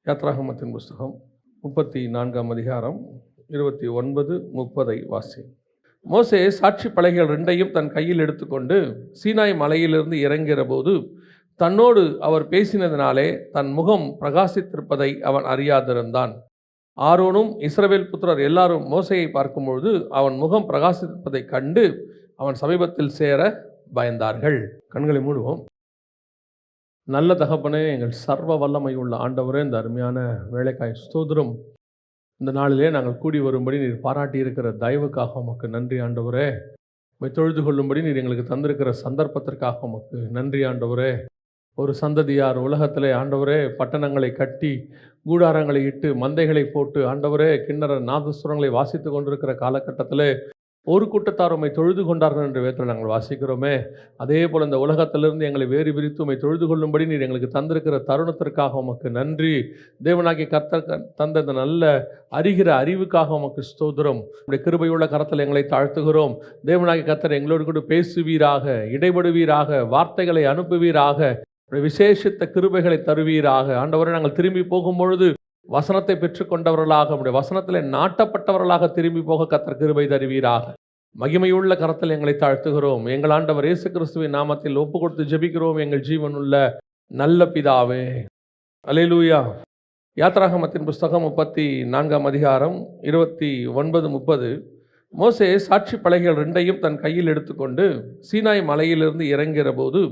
யாத்ராகமத்தின் புஸ்தகம் 34ஆம் அதிகாரம் 29, 30 வாசி. மோசே சாட்சி பலகைகள் ரெண்டையும் தன் கையில் எடுத்துக்கொண்டு சீனாய் மலையிலிருந்து இறங்கிற போது தன்னோடு அவர் பேசினதினாலே தன் முகம் பிரகாசித்திருப்பதை அவன் அறியாதிருந்தான். ஆரோனும் இஸ்ரவேல் புத்திரர் எல்லாரும் மோசையை பார்க்கும்பொழுது அவன் முகம் பிரகாசித்திருப்பதை கண்டு அவன் சமீபத்தில் சேர பயந்தார்கள். கண்களை மூடுவோம். நல்ல தகப்பனே, எங்கள் சர்வ வல்லமை உள்ள ஆண்டவரே, இந்த அருமையான வேலைக்காய் ஸ்தோத்திரம். இந்த நாளிலே நாங்கள் கூடி வரும்படி நீர் பாராட்டி இருக்கிற தயவுக்காக உமக்கு நன்றி ஆண்டவரே. உம்மை தொழுது கொள்ளும்படி நீர் எங்களுக்கு தந்திருக்கிற சந்தர்ப்பத்திற்காக உமக்கு நன்றி ஆண்டவரே. ஒரு சந்ததியார் உலகத்திலே ஆண்டவரே பட்டணங்களை கட்டி கூடாரங்களை இட்டு மந்தைகளை போட்டு ஆண்டவரே கிண்ணற நாதஸ்வரங்களை வாசித்து கொண்டிருக்கிற காலகட்டத்தில் ஒரு கூட்டத்தார் உம்மை தொழுது கொண்டார்கள் என்ற வேதத்தில் நாங்கள் வாசிக்கிறோமே. அதே போல் இந்த உலகத்திலிருந்து எங்களை வேறு பிரித்து உம்மை தொழுது கொள்ளும்படி நீர் எங்களுக்கு தந்திருக்கிற தருணத்திற்காக உமக்கு நன்றி. தேவனாகிய கர்த்தர் தந்த இந்த நல்ல அறிகிற அறிவுக்காக உமக்கு ஸ்தோத்திரம். உடைய கிருபையுள்ள கரத்தில் எங்களை தாழ்த்துகிறோம். தேவனாகிய கர்த்தர் எங்களோடு கூட பேசுவீராக, இடைபடுவீராக, வார்த்தைகளை அனுப்புவீராக, விசேஷித்த கிருபைகளை தருவீராக. ஆண்டவரை நாங்கள் திரும்பி போகும்பொழுது வசனத்தை பெற்றுக்கொண்டவர்களாக, உடைய வசனத்தில் நாட்டப்பட்டவர்களாக திரும்பி போக கர்த்தர் கிருபை தருவீராக. மகிமையுள்ள கரத்தில் எங்களை தாழ்த்துகிறோம். எங்கள் ஆண்டவர் இயேசு கிறிஸ்துவின் நாமத்தில் ஒப்பு கொடுத்து ஜெபிக்கிறோம் எங்கள் ஜீவனுள்ள நல்ல பிதாவே. அல்லேலூயா. யாத்ராகமத்தின் புஸ்தகம் 34ஆம் அதிகாரம் 29, 30. மோசே சாட்சி பலகைகள் ரெண்டையும் தன் கையில் எடுத்துக்கொண்டு சீனாய் மலையிலிருந்து இறங்கிற போது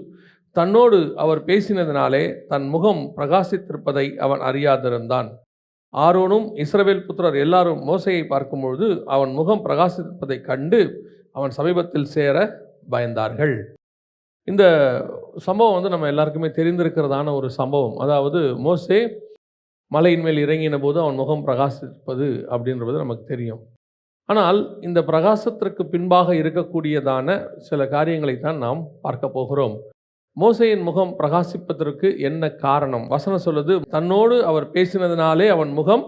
தன்னோடு அவர் பேசினதினாலே தன் முகம் பிரகாசித்திருப்பதை அவன் அறியாதிருந்தான். ஆரோனும் இஸ்ரவேல் புத்திரர் எல்லாரும் மோசையை பார்க்கும்பொழுது அவன் முகம் பிரகாசித்திருப்பதை கண்டு அவன் சமீபத்தில் சேர பயந்தார்கள். இந்த சம்பவம் நம்ம எல்லாருக்குமே தெரிந்திருக்கிறதான ஒரு சம்பவம். அதாவது மோசே மலையின் மேல் இறங்கின போது அவன் முகம் பிரகாசிப்பது அப்படின்றது நமக்கு தெரியும். ஆனால் இந்த பிரகாசத்திற்கு பின்பாக இருக்கக்கூடியதான சில காரியங்களைத்தான் நாம் பார்க்க போகிறோம். மோசையின் முகம் பிரகாசிப்பதற்கு என்ன காரணம்? வசனம் சொல்லுது, தன்னோடு அவர் பேசினதினாலே அவன் முகம்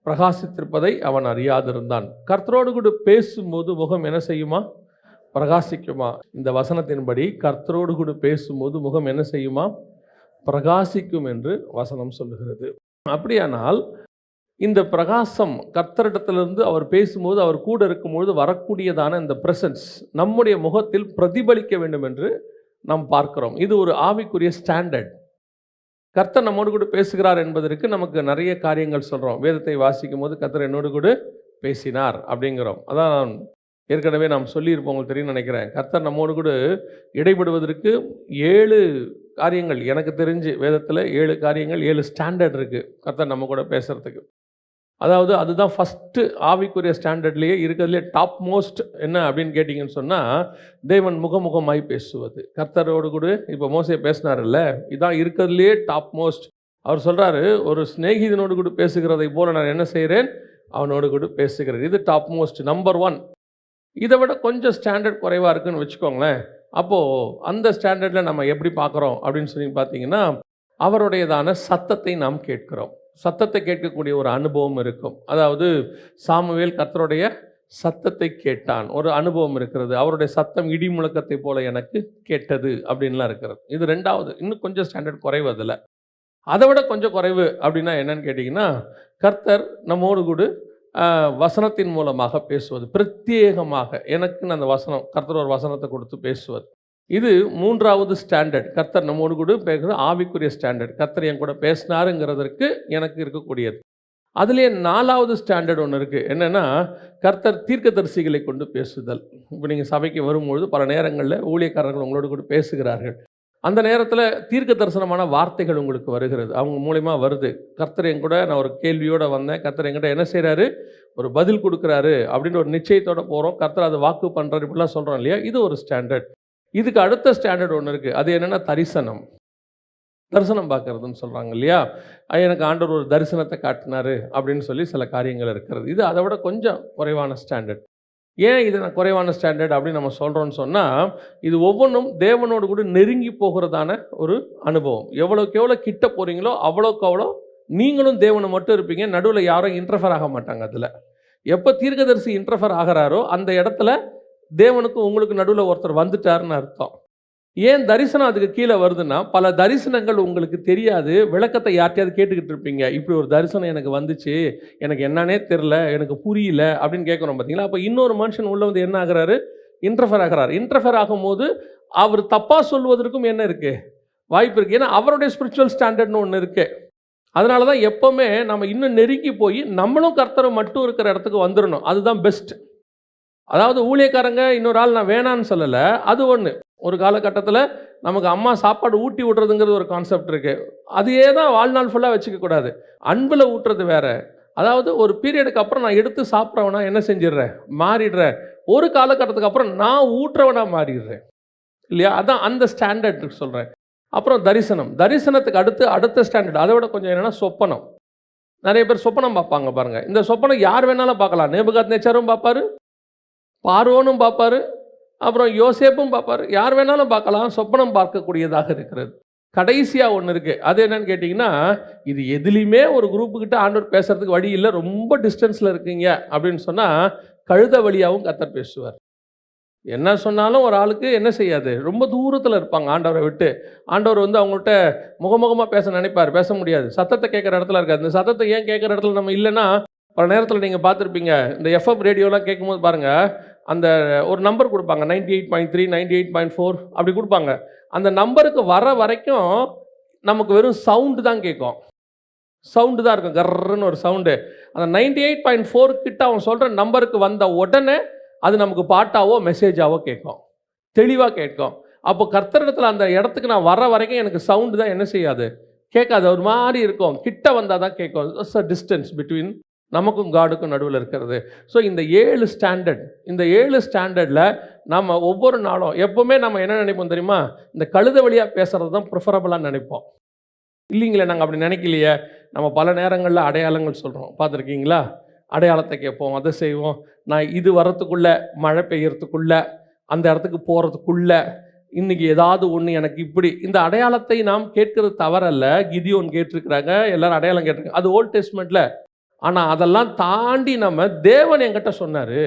பிரகாசித்திருப்பதை அவன் அறியாதிருந்தான். கர்த்தரோடு கூட பேசும்போது முகம் என்ன செய்யுமா? பிரகாசிக்குமா? இந்த வசனத்தின்படி கர்த்தரோடு கூட பேசும்போது முகம் என்ன செய்யுமா? பிரகாசிக்கும் என்று வசனம் சொல்லுகிறது. அப்படியானால் இந்த பிரகாசம் கர்த்தரிடத்திலிருந்து அவர் பேசும்போது, அவர் கூட இருக்கும்போது வரக்கூடியதான இந்த பிரசன்ஸ் நம்முடைய முகத்தில் பிரதிபலிக்க வேண்டும் என்று நாம் பார்க்கிறோம். இது ஒரு ஆவிக்குரிய ஸ்டாண்டர்ட். கர்த்தர் நம்மோடு கூட பேசுகிறார் என்பதற்கு நமக்கு நிறைய காரியங்கள் சொல்கிறோம். வேதத்தை வாசிக்கும் போது கர்த்தர் என்னோடு கூட பேசினார் அப்படிங்கிறோம். அதான் நான் ஏற்கனவே நாம் சொல்லியிருப்போம், உங்களுக்கு தெரியும் நினைக்கிறேன். கர்த்தர் நம்மோடு கூட இடைபடுவதற்கு 7 காரியங்கள், எனக்கு தெரிஞ்சு வேதத்தில் 7 காரியங்கள், 7 ஸ்டாண்டர்ட் இருக்குது கர்த்தர் நம்ம கூட பேசுகிறதுக்கு. அதாவது அதுதான் ஃபஸ்ட்டு ஆவிக்குரிய ஸ்டாண்டர்ட்லேயே இருக்கிறதுலே டாப் மோஸ்ட். என்ன அப்படின்னு கேட்டிங்கன்னு சொன்னால், தேவன் முகமுகமாய் பேசுவது. கர்த்தரோடு கூட இப்போ மோசே பேசினார்ல, இதான் இருக்கிறதுலே டாப் மோஸ்ட். அவர் சொல்கிறாரு, ஒரு சிநேகிதனோடு கூட பேசுகிறதை போல் நான் என்ன செய்கிறேன்? அவனோடு கூட பேசுகிறேன். இது டாப் மோஸ்ட், நம்பர் 1. இதை விட கொஞ்சம் ஸ்டாண்டர்ட் குறைவாக இருக்குதுன்னு வச்சுக்கோங்களேன். அப்போது அந்த ஸ்டாண்டர்டில் நம்ம எப்படி பார்க்குறோம் அப்படின்னு சொல்லி பார்த்தீங்கன்னா, அவருடையதான சத்தத்தை நாம் கேட்கிறோம். சத்தத்தை கேட்கக்கூடிய ஒரு அனுபவம் இருக்கும். அதாவது சாமுவேல் கர்த்தருடைய சத்தத்தை கேட்டான், ஒரு அனுபவம் இருக்கிறது. அவருடைய சத்தம் இடி முழக்கத்தை போல எனக்கு கேட்டது அப்படின்லாம் இருக்கிறது. இது 2வது. இன்னும் கொஞ்சம் ஸ்டாண்டர்ட் குறைவு. அதில் அதை விட கொஞ்சம் குறைவு அப்படின்னா என்னன்னு கேட்டிங்கன்னா, கர்த்தர் நம்மோடு கூட வசனத்தின் மூலமாக பேசுவது. பிரத்யேகமாக எனக்குன்னு அந்த வசனம், கர்த்தர் ஒரு வசனத்தை கொடுத்து பேசுவது. இது 3வது ஸ்டாண்டர்ட். கர்த்தர் நம்மோடு கூட பேசுகிறது ஆவிக்குரிய ஸ்டாண்டர்ட். கர்த்தர் என் கூட பேசினாருங்கிறதற்கு எனக்கு இருக்கக்கூடியது. அதுலேயே 4வது ஸ்டாண்டர்ட் ஒன்று இருக்குது. என்னென்னா, கர்த்தர் தீர்க்கதரிசிகளை கொண்டு பேசுதல். இப்போ நீங்கள் சபைக்கு வரும்பொழுது பல நேரங்களில் ஊழியக்காரர்கள் உங்களோடு கூட பேசுகிறார்கள். அந்த நேரத்தில் தீர்க்க தரிசனமான வார்த்தைகள் உங்களுக்கு வருகிறது, அவங்க மூலிமா வருது. கர்த்தர் என் கூட, நான் ஒரு கேள்வியோடு வந்தேன், கர்த்தர் என்கிட்ட என்ன செய்கிறாரு? ஒரு பதில் கொடுக்குறாரு அப்படின்னு ஒரு நிச்சயத்தோடு போகிறோம். கர்த்தர் அதை வாக்கு பண்ணுறாரு, இப்படிலாம் சொல்கிறோம் இல்லையா? இது ஒரு ஸ்டாண்டர்ட். இதுக்கு அடுத்த ஸ்டாண்டர்ட் ஒன்று இருக்குது. அது என்னென்னா தரிசனம் பார்க்கறதுன்னு சொல்கிறாங்க இல்லையா? எனக்கு ஆண்டவர் ஒரு தரிசனத்தை காட்டினார் அப்படின்னு சொல்லி சில காரியங்கள் இருக்கிறது. இது அதை விட கொஞ்சம் குறைவான ஸ்டாண்டர்ட். ஏன் இது நான் குறைவான ஸ்டாண்டர்ட் அப்படின்னு நம்ம சொல்கிறோன்னு சொன்னால், இது ஒவ்வொன்றும் தேவனோடு கூட நெருங்கி போகிறதான ஒரு அனுபவம். எவ்வளோக்கு எவ்வளோ கிட்ட போகிறீங்களோ அவ்வளோக்கு அவ்வளோ நீங்களும் தேவனை மட்டும் இருப்பீங்க. நடுவில் யாரும் இன்டர்ஃபர் ஆக மாட்டாங்க. அதில் எப்போ தீர்க்கதரிசி இன்டர்ஃபர் ஆகிறாரோ அந்த இடத்துல தேவனுக்கு உங்களுக்கு நடுவில் ஒருத்தர் வந்துட்டாருன்னு அர்த்தம். ஏன் தரிசனம் அதுக்கு கீழே வருதுன்னா, பல தரிசனங்கள் உங்களுக்கு தெரியாது. விளக்கத்தை யார்ட்டயாவது கேட்டுக்கிட்டு இருப்பீங்க. இப்படி ஒரு தரிசனம் எனக்கு வந்துச்சு. எனக்கு என்னன்னே தெரில. எனக்கு புரியல அப்படின்னு கேட்குறோம் பார்த்தீங்களா? அப்போ இன்னொரு மனுஷன் உள்ள வந்து என்ன ஆகுறாரு? இன்டர்ஃபர் ஆகுறாரு. இன்டர்ஃபர் ஆகும்போது அவர் தப்பா சொல்வதற்கும் என்ன இருக்கு? வாய்ப்பு இருக்கு. ஏன்னா அவருடைய ஸ்பிரிச்சுவல் ஸ்டாண்டர்ட்னு ஒண்ணு இருக்கு. அதனால தான் எப்பவுமே நம்ம இன்னும் நெருங்கி போய் நம்மளும் கர்த்தரும் மட்டும் இருக்கிற இடத்துக்கு வந்துரணும். அதுதான் பெஸ்ட். அதாவது ஊழியக்காரங்க இன்னொரு ஆள் நான் வேணான்னு சொல்லல. அது ஒண்ணு. ஒரு காலகட்டத்தில நமக்கு அம்மா சாப்பாடு ஊட்டி விடுறதுங்கிறது ஒரு கான்செப்ட் இருக்கு. அதையே தான் வாழ்நாள் ஃபுல்லா வச்சுக்க கூடாது. அன்புல ஊட்டுறது வேற. அதாவது ஒரு பீரியடுக்கு அப்புறம் நான் எடுத்து சாப்பிட்றவனா என்ன செஞ்சிடுறேன்? மாறிடுறேன். ஒரு காலகட்டத்துக்கு அப்புறம் நான் ஊட்டுறவனா மாறிடுறேன். இல்லையா? அதான் அந்த ஸ்டாண்டர்டுக்கு சொல்றேன். அப்புறம் தரிசனம். தரிசனத்துக்கு அடுத்த ஸ்டாண்டர்ட். அதை விட கொஞ்சம் என்னன்னா சொப்பனம். நெறைய பேர் சொப்பனம் பார்ப்பாங்க பாருங்க. இந்த சொப்பனம் யார் வேணாலும் பார்க்கலாம். நேபுகாத்நேச்சாரும் பார்ப்பாரு. பார்வோனும் பார்ப்பாரு. அப்புறம் யோசேப்பும் பார்ப்பாரு. யார் வேணாலும் பார்க்கலாம். சொப்பனம் பார்க்கக்கூடியதாக இருக்கிறது. கடைசியா ஒண்ணு இருக்கு. அது என்னன்னு கேட்டீங்கன்னா, இது எதிலயுமே ஒரு குரூப்புகிட்ட ஆண்டவர் பேசுறதுக்கு வழி இல்ல. ரொம்ப டிஸ்டன்ஸ்ல இருக்கீங்க அப்படின்னு சொன்னா, கழுத வழியாவும் கர்த்தர் பேசுவார். என்ன சொன்னாலும் ஒரு ஆளுக்கு என்ன செய்யாது? ரொம்ப தூரத்துல இருப்பாங்க ஆண்டவரை விட்டு. ஆண்டவர் வந்து அவங்கள்ட்ட முகமுகமா பேச நினைப்பார். பேச முடியாது. சத்தத்தை கேட்கிற இடத்துல இருக்காது. இந்த சத்தத்தை ஏன் கேட்கிற இடத்துல நம்ம இல்லன்னா, பல நேரத்துல நீங்க பார்த்துருப்பீங்க. இந்த எஃப்எம் ரேடியோலாம் கேட்கும்போது பாருங்க, அந்த ஒரு நம்பர் குடுப்பாங்க. 98.3, 98.4 அப்படி குடுப்பாங்க. அந்த நம்பருக்கு வர வரைக்கும் நமக்கு வெறும் சவுண்ட் தான் கேட்கும். சவுண்ட் தான் இருக்கும். கர்ன்னு ஒரு சவுண்டு. அந்த 98.4 கிட்ட அவன் சொல்ற நம்பருக்கு வந்த உடனே அது நமக்கு பாட்டாவோ மெசேஜாவோ கேட்கும். தெளிவா கேட்கும். அப்போ கர்த்தரிடத்துல அந்த இடத்துக்கு நான் வர வரைக்கும் எனக்கு சவுண்ட் தான் என்ன செய்யாது? கேட்காது. ஒரு மாரி இருக்கும். கிட்ட வந்தா தான் கேட்கும். இட்ஸ் அ டிஸ்டன்ஸ் பிட்வீன் நமக்கும் காடுக்கும் நடுவில் இருக்கிறது. ஸோ இந்த 7 ஸ்டாண்டர்ட், இந்த 7 ஸ்டாண்டர்டில் நம்ம ஒவ்வொரு நாளும் எப்பவுமே நம்ம என்ன நினைப்போம் தெரியுமா? இந்த கழுத வழியாக பேசுகிறது தான் ப்ரிஃபரபுளாக நினைப்போம். இல்லைங்களே, நாங்கள் அப்படி நினைக்கலையே. நம்ம பல நேரங்களில் அடையாளங்கள் சொல்கிறோம். பார்த்துருக்கீங்களா? அடையாளத்தை கேட்போம், அதை செய்வோம். நான் இது வரத்துக்குள்ள, மழை பெய்யறதுக்குள்ள, அந்த இடத்துக்கு போகிறதுக்குள்ள, இன்னைக்கு ஏதாவது ஒன்று எனக்கு இப்படி இந்த அடையாளத்தை நாம் கேட்கிறது தவறல்ல. கிதியோன் கேட்டிருக்கிறாங்க, எல்லாரும் அடையாளம் கேட்டிருக்காங்க. அது ஓல்ட் டெஸ்ட்மெண்ட்டில். ஆனால் அதெல்லாம் தாண்டி நம்ம தேவன் என்கிட்ட சொன்னார்,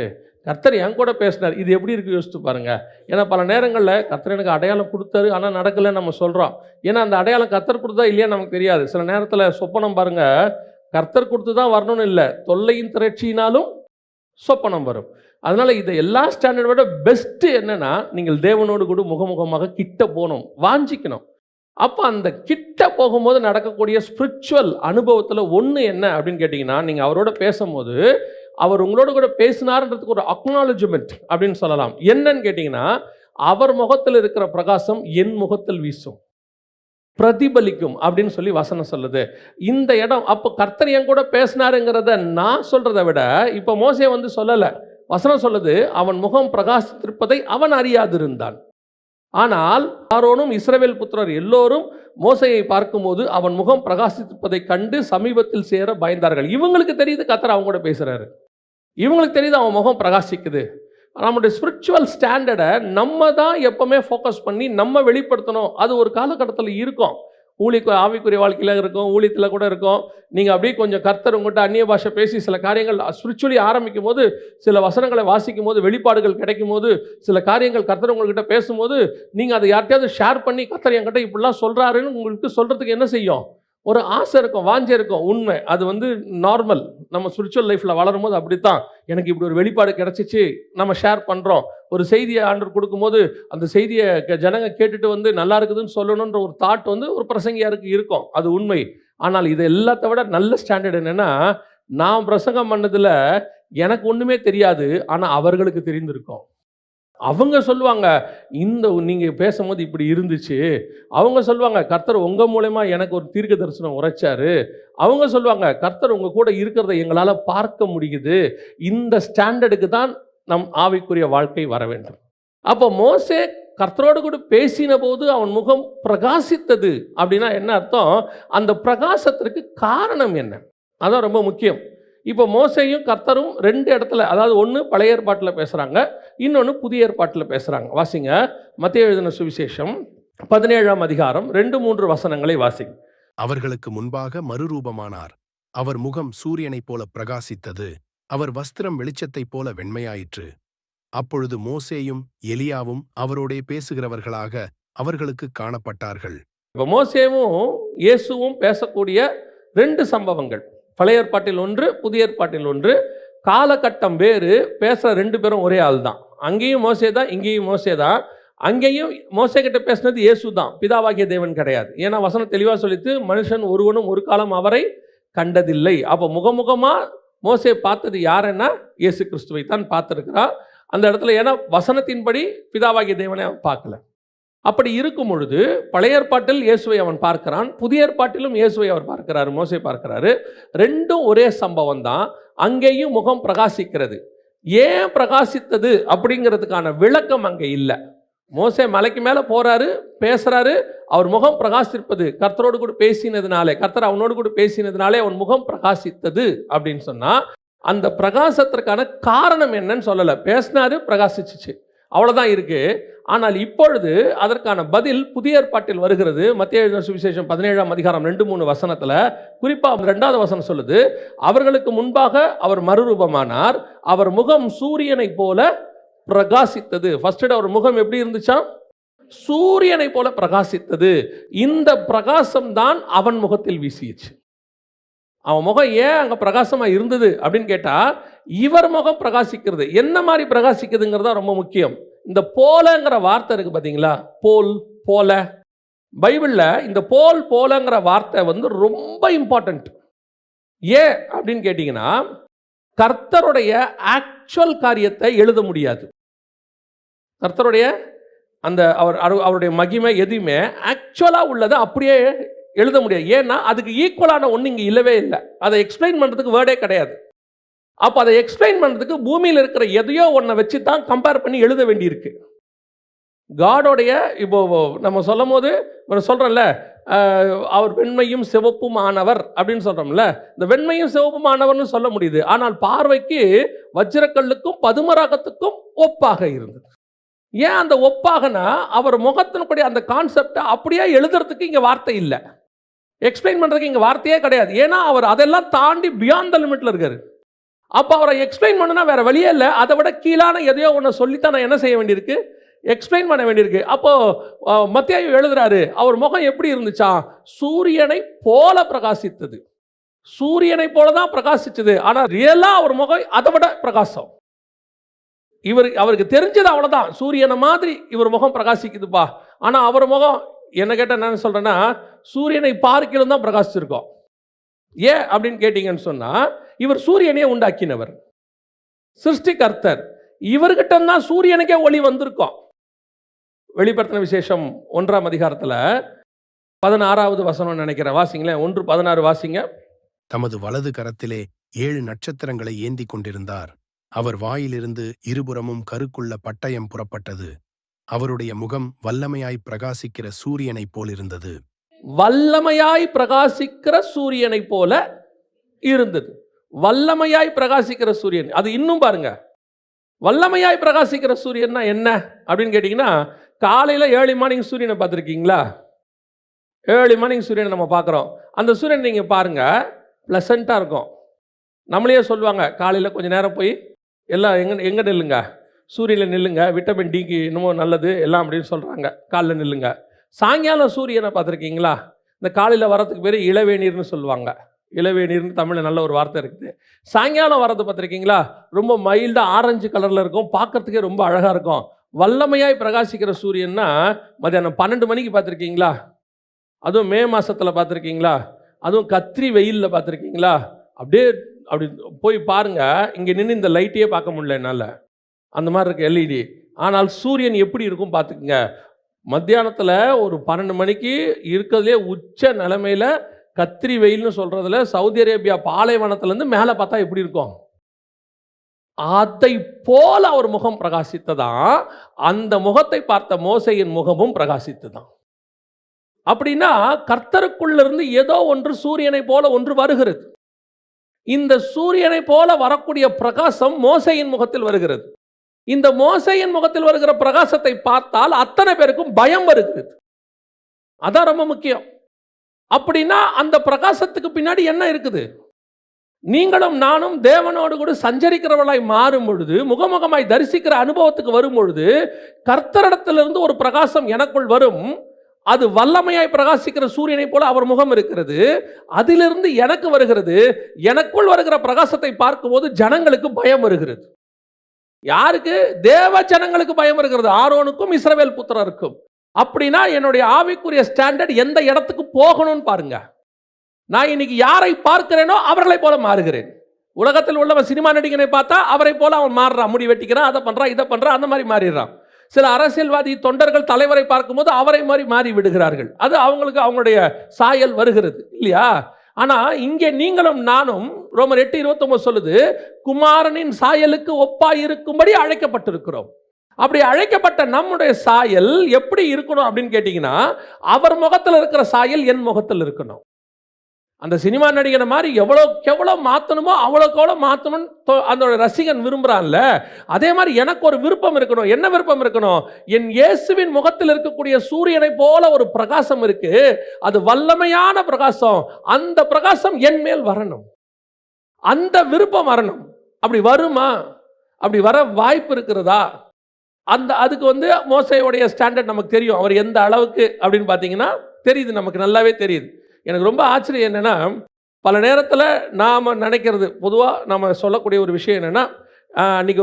கர்த்தர் என் கூட பேசினார். இது எப்படி இருக்குது யோசித்து பாருங்கள். ஏன்னா பல நேரங்களில் கர்த்தர் எனக்கு அடையாளம் கொடுத்தாரு, ஆனால் நடக்கலைன்னு நம்ம சொல்கிறோம். ஏன்னா அந்த அடையாளம் கர்த்தர் கொடுத்தா இல்லையா நமக்கு தெரியாது. சில நேரத்தில் சொப்பனம் பாருங்கள், கர்த்தர் கொடுத்து தான் வரணும்னு இல்லை, தொல்லையின் திரட்சியினாலும் சொப்பனம் வரும். அதனால் இதை எல்லா ஸ்டாண்டர்டை விட பெஸ்ட்டு என்னென்னா, நீங்கள் தேவனோடு கூட முகமுகமாக கிட்ட போகணும், வாஞ்சிக்கணும். அப்போ அந்த கிட்ட போகும்போது நடக்கக்கூடிய ஸ்பிரிச்சுவல் அனுபவத்தில் ஒன்று என்ன அப்படின்னு கேட்டிங்கன்னா, நீங்கள் அவரோட பேசும்போது அவர் உங்களோட கூட பேசினார்ன்றதுக்கு ஒரு அக்னாலஜ்மெண்ட் அப்படின்னு சொல்லலாம். என்னன்னு கேட்டிங்கன்னா, அவர் முகத்தில் இருக்கிற பிரகாசம் என் முகத்தில் வீசும், பிரதிபலிக்கும் அப்படின்னு சொல்லி வசனம் சொல்லுது. இந்த இடம் அப்போ கர்த்தர் என் கூட பேசினாருங்கிறத நான் சொல்கிறத விட இப்போ மோசே வந்து சொல்லலை. வசனம் சொல்லுது, அவன் முகம் பிரகாசித்திருப்பதை அவன் அறியாதிருந்தான். ஆனால் ஆரோனும் இஸ்ரவேல் புத்திரர் எல்லோரும் மோசையை பார்க்கும்போது அவன் முகம் பிரகாசிப்பதை கண்டு சமீபத்தில் சேர பயந்தார்கள். இவங்களுக்கு தெரியுது கர்த்தர் அவங்க கூட பேசுறாரு, இவங்களுக்கு தெரியுது அவன் முகம் பிரகாசிக்குது. நம்முடைய ஸ்பிரிச்சுவல் ஸ்டாண்டர்டை நம்ம தான் எப்பவுமே ஃபோக்கஸ் பண்ணி நம்ம வெளிப்படுத்தணும். அது ஒரு காலகட்டத்தில் இருக்கும். ஆவிக்குரிய வாழ்க்கையில் இருக்கும், ஊழியத்தில் கூட இருக்கும். நீங்கள் அப்படியே கொஞ்சம் கர்த்தர் உங்கள்கிட்ட அந்நிய பாஷை பேசி சில காரியங்கள் ஸ்பிரிச்சுவலி ஆரம்பிக்கும் போது, சில வசனங்களை வாசிக்கும் போது, வெளிப்பாடுகள் கிடைக்கும் போது, சில காரியங்கள் கர்த்தர் உங்கள்கிட்ட பேசும்போது, நீங்கள் அதை யார்கிட்டையாவது ஷேர் பண்ணி கர்த்தர் என்கிட்ட இப்படிலாம் சொல்கிறாருன்னு உங்களுக்கு சொல்கிறதுக்கு என்ன செய்யும்? ஒரு ஆசை இருக்கும், வாஞ்சை இருக்கும். உண்மை, அது வந்து நார்மல். நம்ம ஸ்பிரிச்சுவல் லைஃப்பில் வளரும் போது அப்படித்தான். எனக்கு இப்படி ஒரு வெளிப்பாடு கிடச்சிச்சு, நம்ம ஷேர் பண்ணுறோம். ஒரு செய்தியை ஆண்டவர் கொடுக்கும்போது அந்த செய்தியை ஜனங்க கேட்டுட்டு வந்து நல்லா இருக்குதுன்னு சொல்லணுன்ற ஒரு தாட் வந்து ஒரு பிரசங்கியாருக்கு இருக்கும். அது உண்மை. ஆனால் இது எல்லாத்த விட நல்ல ஸ்டாண்டர்ட் என்னென்னா, நான் பிரசங்கம் பண்ணதில் எனக்கு ஒன்றுமே தெரியாது, ஆனால் அவர்களுக்கு தெரிந்திருக்கும். அவங்க சொல்லுவாங்க, இந்த நீங்கள் பேசும்போது இப்படி இருந்துச்சு. அவங்க சொல்லுவாங்க, கர்த்தர் உங்கள் மூலமா எனக்கு ஒரு தீர்க்க தரிசனம் உரைச்சாரு. அவங்க சொல்லுவாங்க, கர்த்தர் உங்கள் கூட இருக்கிறத எங்களால் பார்க்க முடியுது. இந்த ஸ்டாண்டர்டுக்கு தான் நம் ஆவிக்குரிய வாழ்க்கை வர வேண்டும். அப்போ மோசே கர்த்தரோடு கூட பேசின போது அவன் முகம் பிரகாசித்தது அப்படின்னா என்ன அர்த்தம்? அந்த பிரகாசத்திற்கு காரணம் என்ன? அதான் ரொம்ப முக்கியம். இப்போ மோசேயும் கர்த்தரும் 2 இடத்துல, அதாவது ஒன்று பழைய ஏற்பாட்டில் பேசுகிறாங்க, இன்னொன்று புதிய ஏற்பாட்டில் பேசுகிறாங்க. வாசிங்க, மத்தேயு எழுதின சுவிசேஷம் 17ஆம் அதிகாரம் 2-3 வசனங்களை வாசிங்க. அவர்களுக்கு முன்பாக மறுரூபமானார். அவர் முகம் சூரியனைப் போல பிரகாசித்தது. அவர் வஸ்திரம் வெளிச்சத்தைப் போல வெண்மையாயிற்று. அப்பொழுது மோசேயும் எலியாவும் அவரோடே பேசுகிறவர்களாக அவர்களுக்கு காணப்பட்டார்கள். இப்போ மோசேவும் இயேசுவும் பேசக்கூடிய 2 சம்பவங்கள், பழைய ஏற்பாட்டில் ஒன்று, புதிய ஏற்பாட்டில் ஒன்று. காலகட்டம் வேறு, பேசுகிற 2 பேரும் ஒரே ஆள் தான். அங்கேயும் மோசே தான், இங்கேயும் மோசே தான். அங்கேயும் மோசே கிட்ட பேசினது இயேசு தான், பிதாவாகிய தேவன் கிடையாது. ஏன்னா வசனம் தெளிவாக சொல்லித்து, மனுஷன் ஒருவனும் ஒரு காலம் அவரை கண்டதில்லை. அப்போ முகமுகமாக மோசே பார்த்தது யாருன்னா இயேசு கிறிஸ்துவை தான் பார்த்துருக்கிறான் அந்த இடத்துல. ஏன்னா வசனத்தின்படி பிதாவாகிய தேவனை அவன் பார்க்கல. அப்படி இருக்கும் பொழுது பழைய ஏற்பாட்டில் இயேசுவை அவன் பார்க்கிறான், புதிய ஏற்பாட்டிலும் இயேசுவை அவர் பார்க்கிறாரு, மோசே பார்க்கிறாரு. 2ம் ஒரே சம்பவம் தான். அங்கேயும் முகம் பிரகாசிக்கிறது. ஏன் பிரகாசித்தது அப்படிங்கிறதுக்கான விளக்கம் அங்கே இல்லை. மோசே மலைக்கு மேலே போறாரு, பேசுறாரு, அவர் முகம் பிரகாசிப்பது கர்த்தரோடு கூட பேசினதுனாலே, கர்த்தர் அவனோடு கூட பேசினதுனாலே அவன் முகம் பிரகாசித்தது அப்படின்னு சொன்னா, அந்த பிரகாசத்திற்கான காரணம் என்னன்னு சொல்லலை. பேசினாரு, பிரகாசிச்சிச்சு, அவ்வளோதான் இருக்கு. ஆனால் இப்பொழுது அதற்கான பதில் புதிய ஏற்பாட்டில் வருகிறது. மத்தேயு எழுதின சுவிசேஷம் 17ஆம் அதிகாரம் 2-3 வசனத்தில் குறிப்பாக 2வது வசனம் சொல்லுது, அவர்களுக்கு முன்பாக அவர் மறுரூபமானார், அவர் முகம் சூரியனை போல பிரகாசித்தது. ஃபர்ஸ்ட் அவர் முகம் எப்படி இருந்துச்சா? சூரியனை போல பிரகாசித்தது. இந்த பிரகாசம் தான் அவன் முகத்தில் வீசிச்சு. அவன் முகம் ஏன் அங்கே பிரகாசமாக இருந்தது அப்படின்னு கேட்டால், இவர் முகம் பிரகாசிக்கிறது. என்ன மாதிரி பிரகாசிக்குதுங்கிறதா ரொம்ப முக்கியம். இந்த போலங்கிற வார்த்தை இருக்கு பார்த்தீங்களா, போல், போல. பைபிளில் இந்த போல், போலங்கிற வார்த்தை வந்து ரொம்ப இம்பார்ட்டன்ட். ஏன் அப்படின்னு கேட்டிங்கன்னா, கர்த்தருடைய ஆக்சுவல் காரியத்தை எழுத முடியாது. கர்த்தருடைய அந்த அவருடைய மகிமை எதுவுமே ஆக்சுவலாக உள்ளதை அப்படியே எழுத முடியாது. ஏன்னா அதுக்கு ஈக்குவலான ஒன்று இங்கே இல்லவே இல்லை. அதை எக்ஸ்பிளைன் பண்ணுறதுக்கு வேர்டே கிடையாது. அப்போ அதை எக்ஸ்பிளைன் பண்ணுறதுக்கு பூமியில் இருக்கிற எதையோ ஒன்றை வச்சு தான் கம்பேர் பண்ணி எழுத வேண்டியிருக்கு. காடோடைய இப்போ நம்ம சொல்லும் போது சொல்கிறோம்ல, அவர் வெண்மையும் சிவப்பும் ஆனவர் அப்படின்னு சொல்கிறோம்ல, இந்த வெண்மையும் சிவப்பும் ஆனவர்னு சொல்ல முடியுது. ஆனால் பார்வைக்கு வஜ்ரக்கல்லுக்கும் பதுமராகத்துக்கும் ஒப்பாக இருந்தது. ஏன் அந்த ஒப்பாகனா, அவர் முகத்தின்படி அந்த கான்செப்டை அப்படியே எழுதுறதுக்கு இங்கே வார்த்தை இல்லை, எக்ஸ்பிளைன் பண்ணுறதுக்கு இங்கே வார்த்தையே கிடையாது. ஏன்னா அவர் அதெல்லாம் தாண்டி பியாண்ட் த லிமிட்டில் இருக்காரு. அப்போ அவரை எக்ஸ்பிளைன் பண்ணுனா வேற வழியே இல்லை. அதை விட கீழான எதையோ ஒன்று சொல்லித்தான் நான் என்ன செய்ய வேண்டியிருக்கு, எக்ஸ்பிளைன் பண்ண வேண்டியிருக்கு. அப்போ மத்தேயு எழுதுறாரு, அவர் முகம் எப்படி இருந்துச்சா? சூரியனை போல பிரகாசித்தது. சூரியனை போல தான் பிரகாசிச்சது. ஆனால் ரியலா அவர் முகம் அதை விட பிரகாசம். அவருக்கு தெரிஞ்சது அவ்வளோதான், சூரியனை மாதிரி இவர் முகம் பிரகாசிக்குதுப்பா. ஆனால் அவர் முகம் என்ன கேட்டால் என்ன சொல்கிறேன்னா, சூரியனை பார்க்கிலும் தான் பிரகாசிச்சிருக்கோம். ஏன் அப்படின்னு கேட்டிங்கன்னு சொன்னால், இவர் சூரியனையே உண்டாக்கினவர், சிருஷ்டிகர்த்தர். இவர்கிட்ட தான் சூரியனுக்கே ஒளி வந்திருக்கோம். வெளிப்படுத்தின விசேஷம் 1ஆம் அதிகாரத்தில் 16வது வசனம் நினைக்கிறேன், வாசிங்களேன். 1:16 வாசிங்க. தமது வலது கரத்திலே 7 நட்சத்திரங்களை ஏந்தி கொண்டிருந்தார். அவர் வாயிலிருந்து இருபுறமும் கருக்குள்ள பட்டயம் புறப்பட்டது. அவருடைய முகம் வல்லமையாய் பிரகாசிக்கிற சூரியனைப் போலிருந்தது. வல்லமையாய் பிரகாசிக்கிற சூரியனை போல இருந்தது. வல்லமையாய் பிரகாசிக்கிற சூரியன், அது இன்னும் பாருங்க. வல்லமையாய் பிரகாசிக்கிற சூரியன்னா என்ன அப்படின்னு கேட்டிங்கன்னா, காலையில் ஏர்லி மார்னிங் சூரியனை பார்த்துருக்கீங்களா? ஏர்லி மார்னிங் சூரியனை நம்ம பார்க்குறோம். அந்த சூரியன் நீங்கள் பாருங்கள், ப்ளசண்ட்டாக இருக்கும். நம்மளே சொல்லுவாங்க, காலையில் கொஞ்சம் நேரம் போய் எல்லாம் எங்கே நில்லுங்க, சூரியனில் நில்லுங்க, விட்டமின் டிக்கு இன்னமும் நல்லது எல்லாம் அப்படின்னு சொல்கிறாங்க, காலையில் நில்லுங்க. சாயங்காலம் சூரியனை பார்த்துருக்கீங்களா? இந்த காலையில் வரதுக்கு பேர் இளவேநீர்னு சொல்லுவாங்க. இளவேநீர்னு தமிழில் நல்ல ஒரு வார்த்தை இருக்குது. சாயங்காலம் வரது பார்த்துருக்கீங்களா? ரொம்ப மைல்டாக ஆரஞ்சு கலரில் இருக்கும், பார்க்கறதுக்கே ரொம்ப அழகாக இருக்கும். வல்லமையாய் பிரகாசிக்கிற சூரியன்னா மதியானம் 12 மணிக்கு பார்த்துருக்கீங்களா? அதுவும் மே மாதத்தில் பார்த்துருக்கீங்களா? அதுவும் கத்திரி வெயிலில் பார்த்துருக்கீங்களா? அப்படியே அப்படி போய் பாருங்கள், இங்கே நின்று இந்த லைட்டையே பார்க்க முடியல என்னால், அந்த மாதிரி இருக்குது எல்இடி. ஆனால் சூரியன் எப்படி இருக்கும் பார்த்துக்குங்க. மத்தியானத்தில் ஒரு 12 மணிக்கு இருக்கிறதுலே உச்ச நிலைமையில் கத்திரி வெயில்னு சொல்கிறதுல சவுதி அரேபியா பாலைவனத்துலேருந்து மேலே பார்த்தா எப்படி இருக்கும், அதை போல அவர் முகம் பிரகாசித்ததான். அந்த முகத்தை பார்த்த மோசேயின் முகமும் பிரகாசித்ததான். அப்படின்னா கர்த்தருக்குள்ளிருந்து ஏதோ ஒன்று சூரியனை போல ஒன்று வருகிறது. இந்த சூரியனை போல வரக்கூடிய பிரகாசம் மோசேயின் முகத்தில் வருகிறது. இந்த மோசேயின் முகத்தில் வருகிற பிரகாசத்தை பார்த்தால் அத்தனை பேருக்கும் பயம் வருகிறது. அதான் ரொம்ப முக்கியம். அப்படின்னா அந்த பிரகாசத்துக்கு பின்னாடி என்ன இருக்குது? நீங்களும் நானும் தேவனோடு கூட சஞ்சரிக்கிறவர்களாய் மாறும் பொழுது, முகமுகமாய் தரிசிக்கிற அனுபவத்துக்கு வரும் பொழுது, கர்த்தரிடத்திலிருந்து ஒரு பிரகாசம் எனக்குள் வரும். அது வல்லமையாய் பிரகாசிக்கிற சூரியனை போல அவர் முகம் இருக்கிறது. அதிலிருந்து எனக்கு வருகிறது. எனக்குள் வருகிற பிரகாசத்தை பார்க்கும்போது ஜனங்களுக்கு பயம் வருகிறது. யாருக்கு? தேவ ஜனங்களுக்கு பயம் இருக்கிறது. ஆரோனுக்கும் இஸ்ரவேல் புத்திரருக்கும். அப்படின்னா என்னுடைய ஆவிக்குரிய ஸ்டாண்டர்ட் எந்த இடத்துக்கு போகணும்னு பாருங்க. நான் இன்னைக்கு யாரை பார்க்கிறேனோ அவர்களை போல மாறுகிறேன். உலகத்தில் உள்ளவன் சினிமா நடிகனை பார்த்தா அவரை போல அவன் மாறுறான். முடி வெட்டிக்கிறான், அதை பண்றான், இதை பண்றான், அந்த மாதிரி மாறிடுறான். சில அரசியல்வாதி தொண்டர்கள் தலைவரை பார்க்கும்போது அவரை மாதிரி மாறி விடுகிறார்கள். அது அவங்களுக்கு அவங்களுடைய சாயல் வருகிறது இல்லையா? ஆனா இங்கே நீங்களும் நானும் ரோமர் 8:29 சொல்லுது, குமாரனின் சாயலுக்கு ஒப்பாய் இருக்கும்படி அழைக்கப்பட்டிருக்கிறோம். அப்படி அழைக்கப்பட்ட நம்முடைய சாயல் எப்படி இருக்கணும் அப்படின்னு கேட்டீங்கன்னா, அவர் முகத்தில் இருக்கிற சாயல் என் முகத்தில் இருக்கணும். அந்த சினிமா நடிகனை மாதிரி எவ்வளோ மாற்றணுமோ அவ்வளோக்கு மாற்றணும்னு அந்த ரசிகன் விரும்புகிறான்ல, அதே மாதிரி எனக்கு ஒரு விருப்பம் இருக்கணும். என்ன விருப்பம் இருக்கணும்? என் இயேசுவின் முகத்தில் இருக்கக்கூடிய சூரியனை போல ஒரு பிரகாசம் இருக்கு. அது வல்லமையான பிரகாசம். அந்த பிரகாசம் என் மேல் வரணும். அந்த விருப்பம் வரணும். அப்படி வருமா? அப்படி வர வாய்ப்பு இருக்கிறதா? அதுக்கு மோசேயுடைய ஸ்டாண்டர்ட் நமக்கு தெரியும். அவர் எந்த அளவுக்கு அப்படின்னு பார்த்தீங்கன்னா தெரியுது, நமக்கு நல்லாவே தெரியுது. எனக்கு ரொம்ப ஆச்சரியம் என்னென்னா, பல நேரத்தில் நாம் நினைக்கிறது, பொதுவாக நாம் சொல்லக்கூடிய ஒரு விஷயம் என்னென்னா, அன்றைக்கி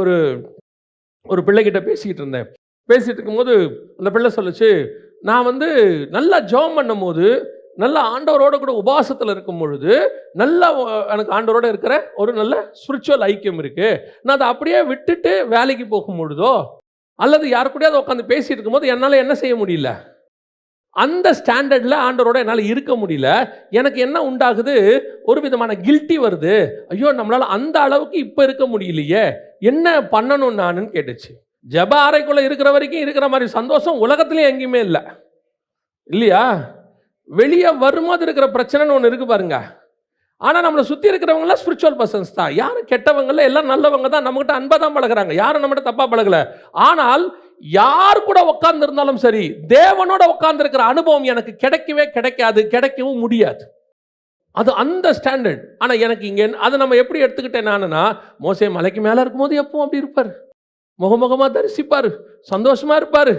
ஒரு பிள்ளைகிட்ட பேசிக்கிட்டு இருந்தேன். பேசிகிட்டு இருக்கும்போது அந்த பிள்ளை சொல்லுச்சு, நான் நல்லா ஜெபம் பண்ணும் போது, நல்ல ஆண்டவரோட கூட உபவாசத்தில் இருக்கும் பொழுது, நல்லா எனக்கு ஆண்டவரோடு இருக்கிற ஒரு நல்ல ஸ்பிரிச்சுவல் ஐக்கியம் இருக்குது. நான் அதை அப்படியே விட்டுட்டு வேலைக்கு போகும் பொழுதோ அல்லது யாரு கூடயாவது உட்காந்து பேசிகிட்டு இருக்கும்போது என்னால் என்ன செய்ய முடியல, அந்த ஸ்டாண்டர்டில் ஆண்டவரோட என்னால் இருக்க முடியல. எனக்கு என்ன உண்டாகுது? ஒரு விதமான கில்ட்டி வருது. ஐயோ, நம்மளால் அந்த அளவுக்கு இப்போ இருக்க முடியலையே, என்ன பண்ணணும் நானுன்னு கேட்டுச்சு. ஜெப அறைக்குள்ளே இருக்கிற வரைக்கும் இருக்கிற மாதிரி சந்தோஷம் உலகத்துலேயும் எங்கேயுமே இல்லை இல்லையா? வெளியே வரும்போது இருக்கிற பிரச்சனைன்னு ஒன்று இருக்குது பாருங்க. ஆனால் நம்மளை சுற்றி இருக்கிறவங்களாம் ஸ்பிரிச்சுவல் பர்சன்ஸ் தான். யாரும் கெட்டவங்கள, எல்லாம் நல்லவங்க தான். நம்மகிட்ட அன்பாக தான் பழகிறாங்க. யாரும் நம்மகிட்ட தப்பாக பழகலை. ஆனால் யார் கூட உட்கார்ந்து இருந்தாலும் சரி, தேவனோட உட்கார்ந்து இருக்கிற அனுபவம் எனக்கு கிடைக்கவே கிடைக்காது, கிடைக்கவும் முடியாது. அது அந்த ஸ்டாண்டர்ட். ஆனால் எனக்கு இங்கே அதை நம்ம எப்படி எடுத்துக்கிட்டேன் நானுன்னா, மோசே மலைக்கு மேலே இருக்கும்போது எப்பவும் அப்படி இருப்பார், முகமுகமாக தரிசிப்பார், சந்தோஷமாக இருப்பார்.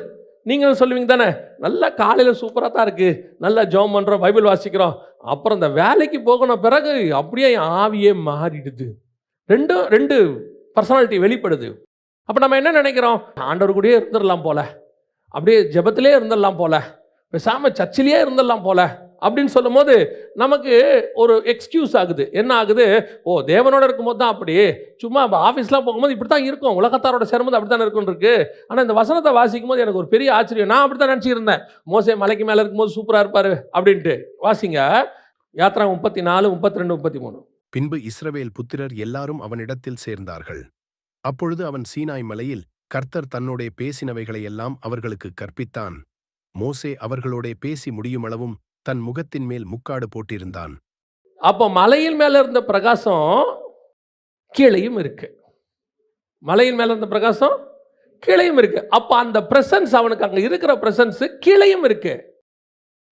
நீங்களும் சொல்லுவீங்க தானே, நல்லா காலையில் சூப்பராக தான் இருக்குது, நல்லா ஜெபம் பண்ணுறோம், பைபிள் வாசிக்கிறோம். அப்புறம் இந்த வேலைக்கு போகணும் பிறகு அப்படியே ஆவியே மாறிடுது. ரெண்டு பர்சனாலிட்டி வெளிப்படுது. அப்போ நம்ம என்ன நினைக்கிறோம்? ஆண்டவர் கூடயே இருந்துடலாம் போல, அப்படியே ஜெபத்திலே இருந்துடலாம் போல, பேசாமல் சர்ச்சிலேயே இருந்துடலாம் போல அப்படின்னு சொல்லும் போது நமக்கு ஒரு எக்ஸ்கியூஸ் ஆகுது. என்ன ஆகுது? ஓ, தேவனோட இருக்கும்போது தான் அப்படி, சும்மா ஆஃபீஸ்லாம் போகும்போது இப்படி தான் இருக்கும், உலகத்தாரோட சேரும்போது அப்படி தான் இருக்குன்னு இருக்கு. ஆனால் இந்த வசனத்தை வாசிக்கும் போது எனக்கு ஒரு பெரிய ஆச்சரியம். நான் அப்படி தான் நினச்சிருந்தேன், மோசே மலைக்கு மேலே இருக்கும்போது சூப்பராக இருப்பார் அப்படின்ட்டு. வாசிங்க யாத்ரா 34, 32, 33. பின்பு இஸ்ரவேல் புத்திரர் எல்லாரும் அவனிடத்தில் சேர்ந்தார்கள். அப்பொழுது அவன் சீனாய் மலையில் கர்த்தர் தன்னோடே பேசினவைகளை எல்லாம் அவர்களுக்கு கற்பித்தான். மோசே அவர்களோடே பேசி முடியுமளவும் தன் முகத்தின் மேல் முக்காடு போட்டிருந்தான். அப்போ மலையில் மேல இருந்த பிரகாசம் கீழையும் இருக்கு. மலையின் மேல இருந்த பிரகாசம் கீழையும் இருக்கு. அப்போ அந்த பிரசன்ஸ், அவனுக்கு அங்கே இருக்கிற பிரசன்ஸ் கீழையும் இருக்கு.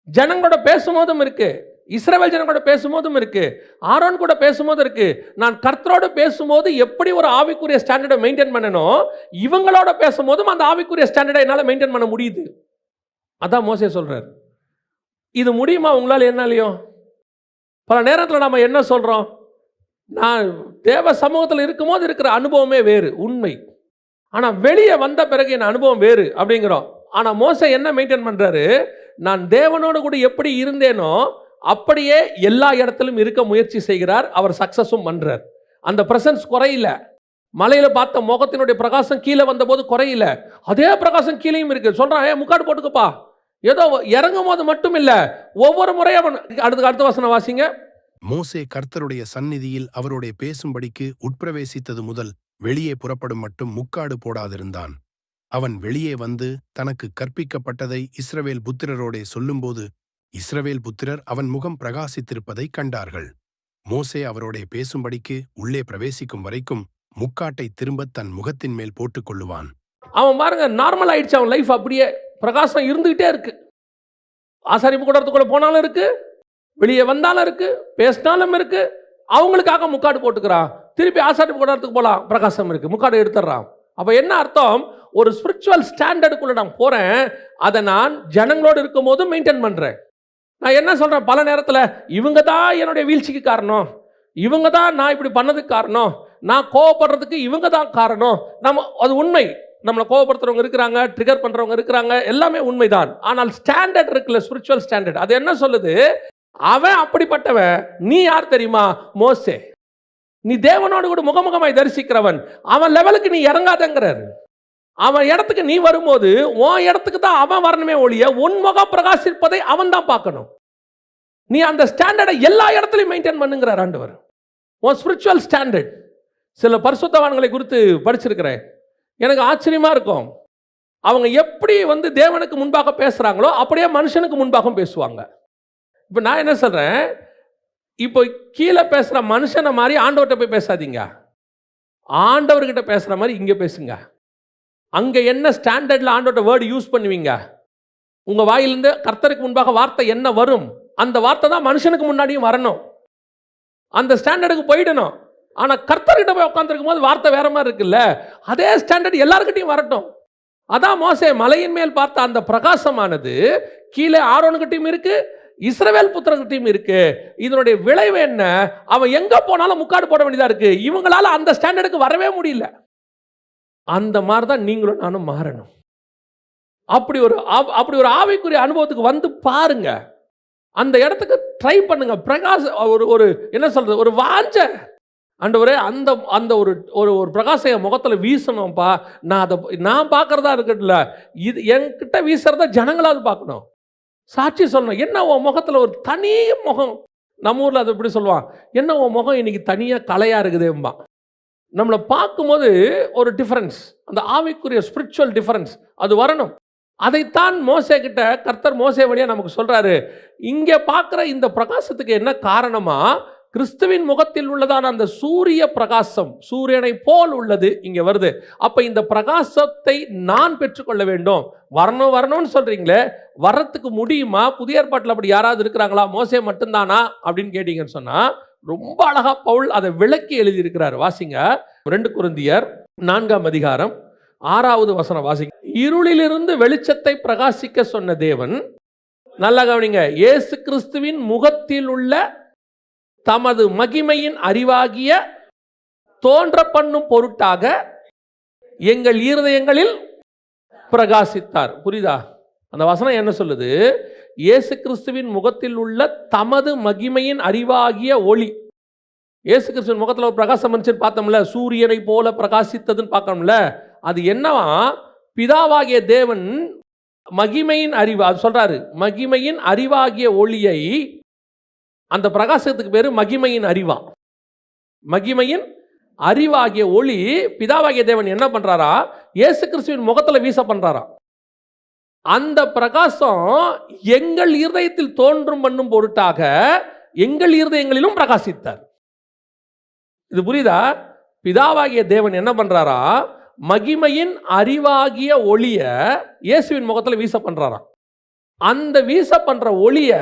ஜனங்களோட பேசும்போதும் இருக்கு, இஸ்ரவேல் ஜனங்களோட பேசும்போதும் இருக்கு, ஆரோன் கூட பேசும்போது இருக்கு. நான் கர்த்தரோடு பேசும்போது எப்படி ஒரு ஆவிக்குரிய ஸ்டாண்டர்டை மெயின்டைன் பண்ணணும், இவங்களோட பேசும்போதும் அந்த ஆவிக்குரிய ஸ்டாண்டர்டை என்னால் மெயின்டைன் பண்ண முடியுது. அதான் மோசே சொல்றார். இது முடியுமா உங்களால்? என்னாலையும் பல நேரத்தில் நம்ம என்ன சொல்கிறோம்? நான் தேவ சமூகத்தில் இருக்கும்போது இருக்கிற அனுபவமே வேறு, உண்மை. ஆனால் வெளியே வந்த பிறகு என் அனுபவம் வேறு அப்படிங்கிறோம். ஆனால் மோசே என்ன மெயின்டைன் பண்ணுறாரு? நான் தேவனோடு கூட எப்படி இருந்தேனோ அப்படியே எல்லா இடத்திலும் இருக்க முயற்சி செய்கிறார். அவர் சக்ஸஸும் பண்ணுறார். அந்த பிரசன்ஸ் குறையில. மலையில் பார்த்த முகத்தினுடைய பிரகாசம் கீழே வந்தபோது குறையில, அதே பிரகாசம் கீழேயும் இருக்கு. சொல்கிறான், முக்காடு போட்டுக்கப்பா. ஏதோ இறங்கும் போது மட்டும் இல்லை, ஒவ்வொரு முறையும். அடுத்த வசனம் வாசிங்க. மோசே கர்த்தருடைய சந்நிதியில் அவருடைய பேசும்படிக்கு உட்பிரவேசித்தது முதல் வெளியே புறப்படும் மட்டும் முக்காடு போடாதிருந்தான். அவன் வெளியே வந்து தனக்கு கற்பிக்கப்பட்டதை இஸ்ரவேல் புத்திரரோடே சொல்லும்போது இஸ்ரவேல் புத்திரர் அவன் முகம் பிரகாசித்திருப்பதை கண்டார்கள். மோசே அவரோடே பேசும்படிக்கு உள்ளே பிரவேசிக்கும் வரைக்கும் முக்காட்டை திரும்ப தன் முகத்தின் மேல் போட்டுக் கொள்ளுவான். அவன் பாருங்க, நார்மல் ஆயிடுச்சு அவன் லைஃப். அப்படியே பிரகாசம் இருந்துகிட்டே இருக்கு. ஆசாரிப்பு கூடத்துக்குள்ள போனாலும் இருக்கு, வெளியே வந்தாலும் இருக்கு, பேசினாலும் இருக்கு. அவங்களுக்காக முக்காடு போட்டுக்கிறான். திருப்பி ஆசாரி கூடாரத்துக்கு போகலாம், பிரகாசம் இருக்குது, முக்காடு எடுத்துடுறான். அப்போ என்ன அர்த்தம்? ஒரு ஸ்பிரிச்சுவல் ஸ்டாண்டர்டுக்குள்ளே நான் போகிறேன், அதை நான் ஜனங்களோடு இருக்கும் போது மெயின்டைன் பண்ணுறேன். நான் என்ன சொல்கிறேன், பல நேரத்தில் இவங்க தான் என்னுடைய வீழ்ச்சிக்கு காரணம், இவங்க தான் நான் இப்படி பண்ணதுக்கு காரணம், நான் கோவப்படுறதுக்கு இவங்க தான் காரணம். அது உண்மை. நம்மளை கோவப்படுத்துறவங்க இருக்கிறாங்க, ட்ரிகர் பண்ணுறவங்க இருக்கிறாங்க, எல்லாமே உண்மைதான். ஆனால் ஸ்டாண்டர்ட் இருக்குல்ல, ஸ்பிரிச்சுவல் ஸ்டாண்டர்ட், அது என்ன சொல்லுது? அவன் அப்படிப்பட்டவன், நீ யார் தெரியுமா? மோசே. நீ தேவனோடு கூட முகமுகமாய் தரிசிக்கிறவன், அவன் லெவலுக்கு நீ இறங்காதங்கிறாரு. அவன் இடத்துக்கு நீ வரும்போது உன் இடத்துக்கு தான் அவன் வரணுமே ஒழிய உன் முகம் பிரகாசிப்பதை அவன் தான் பார்க்கணும். நீ அந்த ஸ்டாண்டர்டை எல்லா இடத்துலையும் மெயின்டைன் பண்ணுங்கிறார் ஆண்டவர். உன் ஸ்பிரிச்சுவல் ஸ்டாண்டர்ட். சில பரிசுத்தவான்களை குறித்து படிச்சிருக்கிறேன், எனக்கு ஆச்சரியமா இருக்கும். அவங்க எப்படி தேவனுக்கு முன்பாக பேசுறாங்களோ அப்படியே மனுஷனுக்கு முன்பாக பேசுவாங்க. இப்போ நான் என்ன சொல்றேன், இப்போ கீழே பேசுற மனுஷனை மாதிரி ஆண்டவர்கிட்ட போய் பேசாதீங்க, ஆண்டவர்கிட்ட பேசுற மாதிரி இங்கே பேசுங்க. அங்கே என்ன ஸ்டாண்டர்டில் ஆண்டோட வேர்டு யூஸ் பண்ணுவீங்க, உங்கள் வாயிலிருந்து கர்த்தருக்கு முன்பாக வார்த்தை என்ன வரும், அந்த வார்த்தை தான் மனுஷனுக்கு முன்னாடியும் வரணும். அந்த ஸ்டாண்டர்டுக்கு போயிடணும். ஆனால் கர்த்தர்கிட்ட போய் உட்காந்துருக்கும் போது வார்த்தை வேற மாதிரி இருக்குல்ல, அதே ஸ்டாண்டர்ட் எல்லாருக்கிட்டையும் வரட்டும். அதான் மோசே மலையின் மேல் பார்த்த அந்த பிரகாசமானது கீழே ஆரோனுக்கிட்டையும் இருக்கு, இஸ்ரவேல் புத்திரர்கிட்டையும் இருக்கு. இதனுடைய விளைவு என்ன? அவன் எங்க போனாலும் முக்காடு போட வேண்டியதா இருக்கு. இவங்களால அந்த ஸ்டாண்டர்டுக்கு வரவே முடியல. அந்த மாதிரி தான் நீங்களும் நானும் மாறணும். அப்படி ஒரு ஆவிக்குரிய அனுபவத்துக்கு வந்து பாருங்க, அந்த இடத்துக்கு ட்ரை பண்ணுங்க. ஒரு என்ன சொல்றது, ஒரு வாஞ்ச ஆண்டவரே, அந்த ஒரு பிரகாசம் என் முகத்தில் வீசணும்ப்பா. நான் பார்க்கறதா இருக்கட்டும்ல, இது என்கிட்ட வீசுறத ஜனங்களாவது பார்க்கணும், சாட்சி சொல்லணும். என்ன உன் முகத்தில் ஒரு தனி முகம், நம்ம ஊரில் அது எப்படி சொல்லுவான், என்ன உன் முகம் இன்னைக்கு தனியாக கலையாக இருக்குதேம்பா. நம்மளை பார்க்கும்போது ஒரு டிஃபரன்ஸ், அந்த ஆவிக்குரிய ஸ்பிரிச்சுவல் டிஃபரன்ஸ் அது வரணும். அதைத்தான் மோசே கிட்ட கர்த்தர் மோசே வழியாக நமக்கு சொல்றாரு. இங்கே பார்க்குற இந்த பிரகாசத்துக்கு என்ன காரணமா, கிறிஸ்துவின் முகத்தில் உள்ளதான அந்த சூரிய பிரகாசம், சூரியனை போல் உள்ளது இங்கே வருது. அப்போ இந்த பிரகாசத்தை நான் பெற்றுக்கொள்ள வேண்டும். வரணும்னு சொல்றீங்களே, வர்றதுக்கு முடியுமா? புதிய ஏற்பாட்டில் அப்படி யாராவது இருக்கிறாங்களா? மோசே மட்டும்தானா அப்படின்னு கேட்டீங்கன்னு சொன்னா, ரொம்ப அழகா பவுல் அதை விளக்கி எழுதியிருக்கிறார். வாசிங்க, 2 கொரிந்தியர் 4ஆம் அதிகாரம் 6வது வசனம் வாசிங்க. இருளிலிருந்து வெளிச்சத்தை பிரகாசிக்க சொன்ன தேவன், நல்லா கவனிங்க, இயேசு கிறிஸ்துவின் முகத்தில் உள்ள தமது மகிமையின் அறிவாகிய தோன்ற பண்ணும் பொருட்டாக எங்கள் இருதயங்களில் பிரகாசித்தார். புரியுதா? அந்த வசனம் என்ன சொல்லுது? இயேசு கிறிஸ்துவின் முகத்தில் உள்ள தமது மகிமையின் அறிவாகிய ஒளி. இயேசு கிறிஸ்துவின் முகத்தில் ஒரு பிரகாசம் வந்துச்சுன்னு பார்த்தோம்ல, சூரியனை போல பிரகாசித்ததுன்னு பார்க்கணும்ல. அது என்னவா? பிதாவாகிய தேவன் மகிமையின் அறிவு, அது சொல்றாரு, மகிமையின் அறிவாகிய ஒளியை, அந்த பிரகாசத்துக்கு பேரு மகிமையின் அறிவா. மகிமையின் அறிவாகிய ஒளி பிதாவாகிய தேவன் என்ன பண்றாரா? இயேசு கிறிஸ்துவின் முகத்தில் வீச பண்றாரா. அந்த பிரகாசம் எங்கள் இருதயத்தில் தோன்றும் பண்ணும் பொருட்டாக எங்கள் இருதயங்களிலும் பிரகாசித்தார். இது புரியுதா? பிதாவாகிய தேவன் என்ன பண்றாரா? மகிமையின் அறிவாகிய ஒளிய இயேசுவின் முகத்தில் வீச பண்றாரா. அந்த வீச பண்ற ஒளிய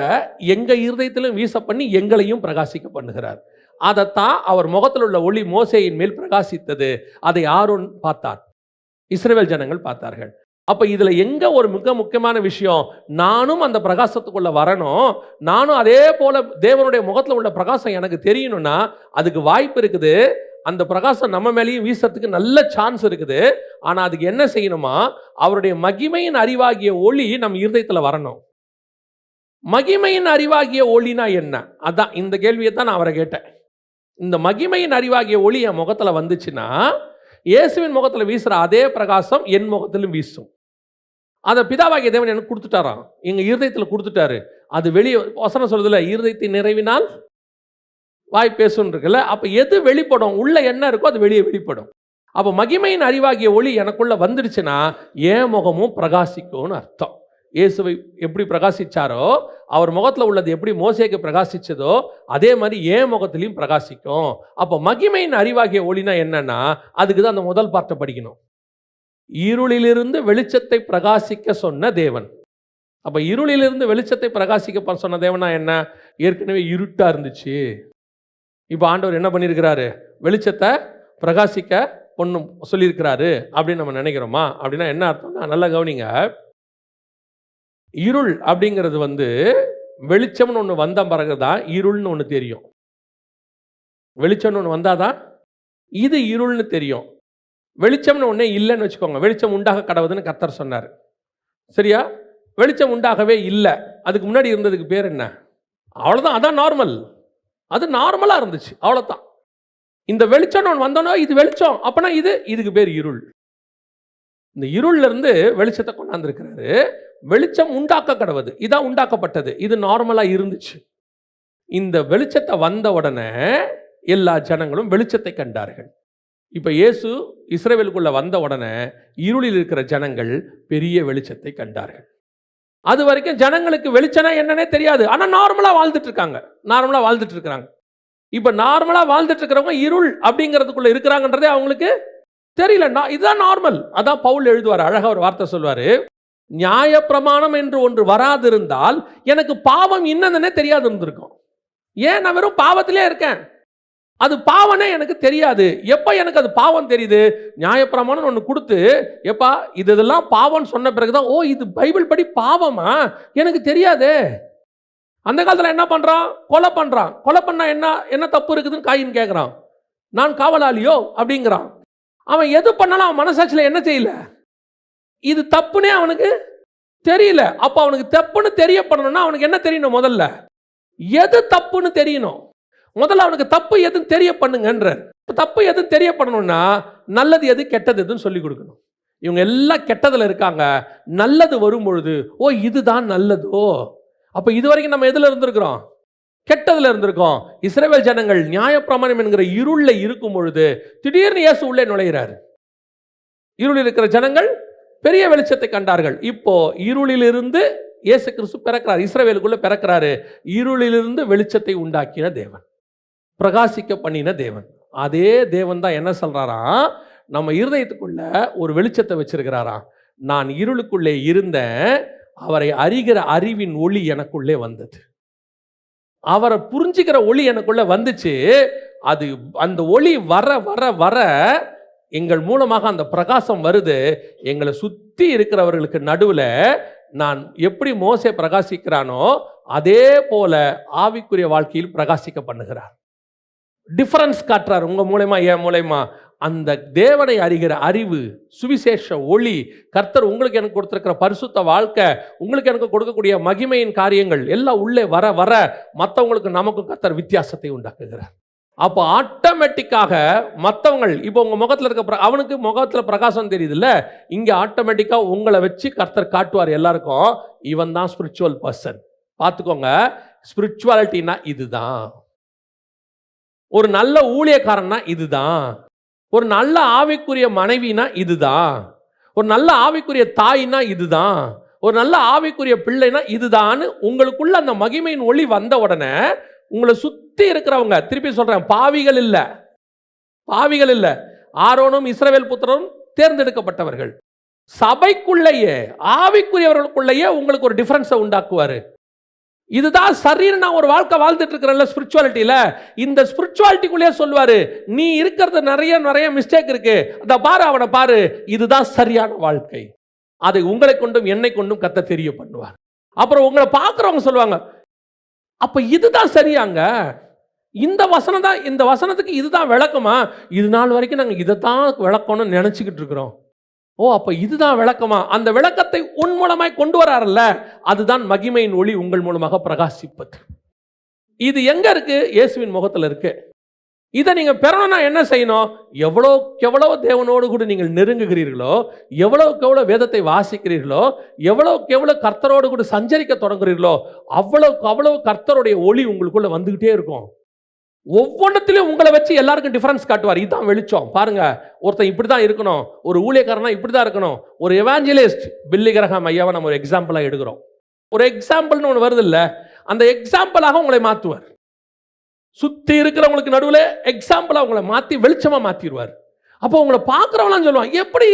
எங்க இருதயத்திலும் வீச பண்ணி எங்களையும் பிரகாசிக்க பண்ணுகிறார். அதைத்தான் அவர் முகத்தில் உள்ள ஒளி மோசேயின் மேல் பிரகாசித்தது. அதை ஆரோன் பார்த்தார், இஸ்ரவேல் ஜனங்கள் பார்த்தார்கள். அப்ப இதுல எங்க ஒரு மிக முக்கியமான விஷயம், நானும் அந்த பிரகாசத்துக்குள்ள வரணும், நானும் அதே போல தேவனுடைய முகத்தில் உள்ள பிரகாசம் எனக்கு தெரியணும்னா அதுக்கு வாய்ப்பு இருக்குது. அந்த பிரகாசம் நம்ம மேலேயும் வீசறதுக்கு நல்ல சான்ஸ் இருக்குது. ஆனா அதுக்கு என்ன செய்யணுமா? அவருடைய மகிமையின் அறிவாகிய ஒளி நம் இருதயத்துல வரணும். மகிமையின் அறிவாகிய ஒளினா என்ன? அதான் இந்த கேள்வியை தான் நான் அவரை கேட்டேன். இந்த மகிமையின் அறிவாகிய ஒளி என் முகத்துல வந்துச்சுன்னா, இயேசுவின் முகத்துல வீசுற அதே பிரகாசம் என் முகத்திலும் வீசும். அதை பிதாவாகிய தேவன் எனக்கு கொடுத்துட்டாராம், எங்க இருதயத்தில் கொடுத்துட்டாரு. அது வெளியே வசனம் சொல்லுதுல, இருதயத்தின் நிறைவினால் வாய் பேசுன்னு இருக்குல்ல. அப்ப எது வெளிப்படும்? உள்ள என்ன இருக்கோ அது வெளியே வெளிப்படும். அப்ப மகிமையின் அறிவாகிய ஒளி எனக்குள்ள வந்துடுச்சுன்னா என் முகமும் பிரகாசிக்கும்னு அர்த்தம். இயேசுவை எப்படி பிரகாசிச்சாரோ, அவர் முகத்தில் உள்ளது எப்படி மோசேக்கு பிரகாசிச்சதோ, அதே மாதிரி என் முகத்திலையும் பிரகாசிக்கும். அப்போ மகிமையின் அறிவாகிய ஒளினா என்னன்னா, அதுக்கு தான் அந்த முதல் பார்ட்டை படிக்கணும். இருளிலிருந்து வெளிச்சத்தை பிரகாசிக்க சொன்ன தேவன். அப்போ இருளிலிருந்து வெளிச்சத்தை பிரகாசிக்க சொன்ன தேவனா என்ன? ஏற்கனவே இருட்டா இருந்துச்சு, இப்போ ஆண்டவர் என்ன பண்ணியிருக்கிறாரு? வெளிச்சத்தை பிரகாசிக்க பொண்ணும் சொல்லியிருக்கிறாரு அப்படின்னு நம்ம நினைக்கிறோமா? அப்படின்னா என்ன அர்த்தம்னா, நல்லா கவனிங்க. இருள் அப்படிங்கிறது வெளிச்சம்னு ஒன்று வந்த பிறகு தான் இருள்னு ஒன்று தெரியும். வெளிச்சம்னு ஒன்று வந்தாதான் இது இருள்னு தெரியும். வெளிச்சம்னு ஒன்றே இல்லைன்னு வச்சுக்கோங்க. வெளிச்சம் உண்டாக கடவுதுன்னு கர்த்தர் சொன்னார், சரியா? வெளிச்சம் உண்டாகவே இல்லை. அதுக்கு முன்னாடி இருந்ததுக்கு பேர் என்ன? அவ்வளோதான், அதான் நார்மல். அது நார்மலாக இருந்துச்சு, அவ்வளோதான். இந்த வெளிச்சம் ஒன்று வந்தோன்னா இது வெளிச்சம், அப்போனா இதுக்கு பேர் இருள். இந்த இருள்ல இருந்து வெளிச்சத்தை கொண்டாந்துருக்கிறாரு. வெளிச்சம் உண்டாக்க கடவுது, இதான் உண்டாக்கப்பட்டது. இது நார்மலாக இருந்துச்சு. இந்த வெளிச்சத்தை வந்த உடனே எல்லா ஜனங்களும் வெளிச்சத்தை கண்டார்கள். இப்போ இயேசு இஸ்ரவேலுக்குள்ள வந்த உடனே இருளில் இருக்கிற ஜனங்கள் பெரிய வெளிச்சத்தை கண்டார்கள். அது வரைக்கும் ஜனங்களுக்கு வெளிச்சம்னா என்னன்னே தெரியாது. ஆனால் நார்மலாக வாழ்ந்துட்டு இருக்கிறாங்க. இப்போ நார்மலாக வாழ்ந்துட்டு இருக்கிறவங்க இருள் அப்படிங்கிறதுக்குள்ள இருக்கிறாங்கன்றதே அவங்களுக்கு தெரியல. இதுதான் நார்மல். அதான் பவுல் எழுதுவார், அழகா ஒரு வார்த்தை சொல்வாரு, நியாயப்பிரமாணம் என்று ஒன்று வராதிருந்தால் எனக்கு பாவம் என்னன்னே தெரியாது இருந்திருக்கும். ஏன்? நான் வெறும் பாவத்திலே இருக்கேன். அது பாவனே எனக்கு தெரியாது. எப்போ எனக்கு அது பாவம் தெரியுது? நியாயப்பிரமாணம் ஒன்று கொடுத்து, எப்பா இதெல்லாம் பாவம்னு சொன்ன பிறகுதான், ஓ இது பைபிள் படி பாவமா, எனக்கு தெரியாதே. அந்த காலத்தில் என்ன பண்ணுறான்? கொலை பண்ணுறான். கொலை பண்ணா என்ன தப்பு இருக்குதுன்னு காயின் கேட்குறான். நான் காவலாளியோ அப்படிங்கிறான். அவன் எது பண்ணாலும் அவன் மனசாட்சியில் என்ன செய்யல, இது தப்புனே அவனுக்கு தெரியல. அப்போ அவனுக்கு தப்புன்னு தெரியப்படணும்னா அவனுக்கு என்ன தெரியணும்? முதல்ல எது தப்புன்னு தெரியணும். முதல்ல அவனுக்கு தப்பு எதுன்னு தெரிய பண்ணுங்கன்ற. தப்பு எதுன்னு தெரியப்படணும்னா நல்லது எது கெட்டது எதுன்னு சொல்லி கொடுக்கணும். இவங்க எல்லாம் கெட்டதில் இருக்காங்க. நல்லது வரும் பொழுது, ஓ இதுதான் நல்லதோ. அப்போ இது வரைக்கும் நம்ம எதில் இருந்திருக்கிறோம்? கெட்டதில் இருந்திருக்கோம். இஸ்ரவேல் ஜனங்கள் நியாயப்பிரமாணம் என்கிற இருளில் இருக்கும் பொழுது திடீர்னு இயேசு உள்ளே நுழைகிறார். இருளில் இருக்கிற ஜனங்கள் பெரிய வெளிச்சத்தை கண்டார்கள். இப்போ இருளிலிருந்து இயேசு கிறிஸ்து பிறக்கிறார், இஸ்ரவேலுக்குள்ள பிறக்கிறாரு. இருளிலிருந்து வெளிச்சத்தை உண்டாக்கின தேவன், பிரகாசிக்க பண்ணின தேவன். அதே தேவன் தான் என்ன சொல்றாராம்? நம்ம இருதயத்துக்குள்ள ஒரு வெளிச்சத்தை வச்சிருக்கிறாராம். நான் இருளுக்குள்ளே இருந்தேன், அவரை அறிகிற அறிவின் ஒளி எனக்குள்ளே வந்தது. அவரை புரிஞ்சுக்கிற ஒளி எனக்குள்ள வந்துச்சு. அது அந்த ஒளி வர வர வர எங்கள் மூலமாக அந்த பிரகாசம் வருது. எங்களை சுற்றி இருக்கிறவர்களுக்கு நடுவில் நான் எப்படி மோசே பிரகாசிக்கிறானோ அதே போல ஆவிக்குரிய வாழ்க்கையில் பிரகாசிக்க பண்ணுகிறார். டிஃபரன்ஸ் காட்டுறார் உங்க மூலமா, என் மூலமா. அந்த தேவனை அறிகிற அறிவு, சுவிசேஷ ஒளி, கர்த்தர் உங்களுக்கு எனக்கு கொடுத்திருக்கிற பரிசுத்த வாழ்க்கை, உங்களுக்கு எனக்கு கொடுக்கக்கூடிய மகிமையின் காரியங்கள் எல்லாம் உள்ளே வர வர மற்றவங்களுக்கு நமக்கும் கர்த்தர் வித்தியாசத்தை உண்டாக்குகிறார். அப்போ ஆட்டோமேட்டிக்காக மற்றவங்க, இப்போ உங்க முகத்தில் இருக்க அவனுக்கு முகத்தில் பிரகாசம் தெரியுதுல்ல, இங்கே ஆட்டோமேட்டிக்காக உங்களை வச்சு கர்த்தர் காட்டுவார் எல்லாருக்கும், இவன் தான் ஸ்பிரிச்சுவல் பர்சன். பார்த்துக்கோங்க, ஸ்பிரிச்சுவாலிட்டினா இதுதான். ஒரு நல்ல ஊழியக்காரன்னா இதுதான். ஒரு நல்ல ஆவிக்குரிய மனைவினா இதுதான். ஒரு நல்ல ஆவிக்குரிய தாயினா இதுதான். ஒரு நல்ல ஆவிக்குரிய பிள்ளைனா இதுதான். உங்களுக்குள்ள அந்த மகிமையின் ஒளி வந்த உடனே உங்களை சுத்தி இருக்கிறவங்க, திருப்பி சொல்றேன், பாவிகள் இல்ல, பாவிகள் இல்ல. ஆரோனும் இஸ்ரவேல் புத்திரரும் தேர்ந்தெடுக்கப்பட்டவர்கள். சபைக்குள்ளேயே ஆவிக்குரியவர்களுக்குள்ளேயே உங்களுக்கு ஒரு டிஃபரன்ஸை உண்டாக்குவாரு. இதுதான் சரின்னு நான் ஒரு வாழ்க்கை வாழ்ந்துட்டு இருக்கிறேன்ல ஸ்பிரிச்சுவாலிட்டியில, இந்த ஸ்பிரிச்சுவாலிட்டிக்குள்ளேயே சொல்லுவாரு, நீ இருக்கிறது நிறைய நிறைய மிஸ்டேக் இருக்கு, அதை பாரு, அவனை பாரு, இதுதான் சரியான வாழ்க்கை. அதை உங்களை கொண்டும் என்னை கொண்டும் கத்த தெரிய பண்ணுவார். அப்புறம் உங்களை பார்க்குறவங்க சொல்லுவாங்க, அப்ப இதுதான் சரியாங்க, இந்த வசனம் தான், இந்த வசனத்துக்கு இதுதான் விளக்கமா, இது நாள் வரைக்கும் நாங்கள் இதைத்தான் விளக்கணும்னு நினைச்சுக்கிட்டு இருக்கிறோம். ஓ அப்ப இதுதான் விளக்கமா? அந்த விளக்கத்தை உன் மூலமாய் கொண்டு வராருல்ல, அதுதான் மகிமையின் ஒளி உங்கள் மூலமாக பிரகாசிப்பது. இது எங்க இருக்கு? இயேசுவின் முகத்தில் இருக்கு. இதை நீங்க பெறணும்னா என்ன செய்யணும்? எவ்வளோக்கு எவ்வளவு தேவனோடு கூட நீங்கள் நெருங்குகிறீர்களோ, எவ்வளவுக்கு எவ்வளவு வேதத்தை வாசிக்கிறீர்களோ, எவ்வளவுக்கு எவ்வளவு கர்த்தரோடு கூட சஞ்சரிக்க தொடங்குறீர்களோ, அவ்வளவுக்கு அவ்வளவு கர்த்தருடைய ஒளி உங்களுக்குள்ள வந்துகிட்டே இருக்கும். ஒவ்வொன்றத்திலையும் உங்களை வச்சு எல்லாருக்கும் டிஃபரன்ஸ் காட்டுவார். இதுதான் வெளிச்சம் பாருங்க, ஒருத்தன் இப்படி தான் இருக்கணும், ஒரு ஊழியக்காரனா இப்படி தான் இருக்கணும். ஒரு எவாஞ்சலிஸ்ட் பில்லி கிரஹாம் ஐயாவை நம்ம ஒரு எக்ஸாம்பிளாக எடுக்கிறோம். ஒரு எக்ஸாம்பிள்னு ஒன்று வருது இல்லை, அந்த எக்ஸாம்பிளாக உங்களை மாற்றுவார். சுற்றி இருக்கிறவங்களுக்கு நடுவில் எக்ஸாம்பிளாக உங்களை மாற்றி வெளிச்சமாக மாற்றிடுவார். அப்போ உங்களை பார்க்குறவங்களாம் சொல்லுவாங்க, எப்படி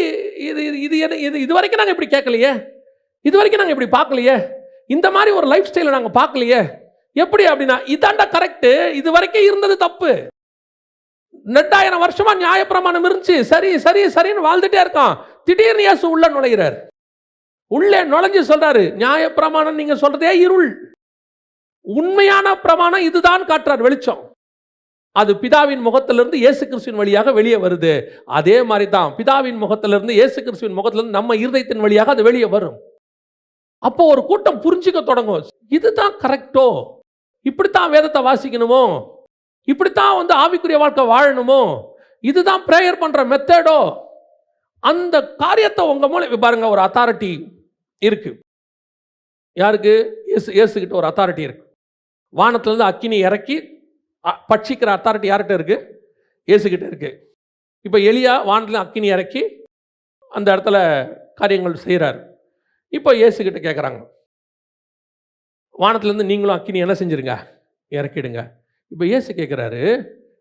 இது இது இது இது வரைக்கும் நாங்கள் இப்படி கேட்கலையே, இது வரைக்கும் நாங்கள் இப்படி பார்க்கலையே, இந்த மாதிரி ஒரு லைஃப் ஸ்டைலை நாங்கள் பார்க்கலையே, எப்படி அப்படின்னா, இதாண்டா கரெக்ட், இது வரைக்கும் இருந்தது தப்பு. 2000 வருஷமா நியாயப்பிரமாணம் இருந்துச்சு, சரி சரி சரின்னு வாழ்ந்துட்டே இருக்கான். திடீர்னு இயேசு உள்ள நுழைகிறார். உள்ளே நுழைஞ்சு சொல்றாரு, நியாயப்பிரமாணம் நீங்க சொல்றதே இருள், உண்மையான பிரமாணம் இதுதான் காட்டுறார் வெளிச்சம். அது பிதாவின் முகத்திலிருந்து இயேசு கிறிஸ்துவின் வழியாக வெளியே வருது. அதே மாதிரி தான் பிதாவின் முகத்திலிருந்து இயேசு கிறிஸ்துவின் முகத்திலிருந்து நம்ம இருதயத்தின் வழியாக அது வெளியே வரும். அப்போ ஒரு கூட்டம் புரிஞ்சுக்க தொடங்கும், இதுதான் கரெக்டோ, இப்படித்தான் வேதத்தை வாசிக்கணுமோ, இப்படித்தான் ஆவிக்குரிய வாழ்க்கை வாழணுமோ, இதுதான் பிரேயர் பண்ற மெத்தடோ. அந்த காரியத்தை உங்க மூலம் பாருங்க, ஒரு அத்தாரிட்டி இருக்கு. யாருக்கு? இயேசுகிட்ட ஒரு அத்தாரிட்டி இருக்கு. வானத்திலிருந்து அக்கினி இறக்கி பட்சிக்கிற அத்தாரிட்டி யார்கிட்ட இருக்கு? இயேசுகிட்ட இருக்கு. இப்போ எலியா வானத்தில் அக்கினி இறக்கி அந்த இடத்துல காரியங்கள் செய்கிறார். இப்போ இயேசுகிட்ட கேட்குறாங்க, வானத்திலேருந்து நீங்களும் அக்கினி என்ன செஞ்சிருங்க, இறக்கிடுங்க. இப்போ இயேசு கேட்குறாரு,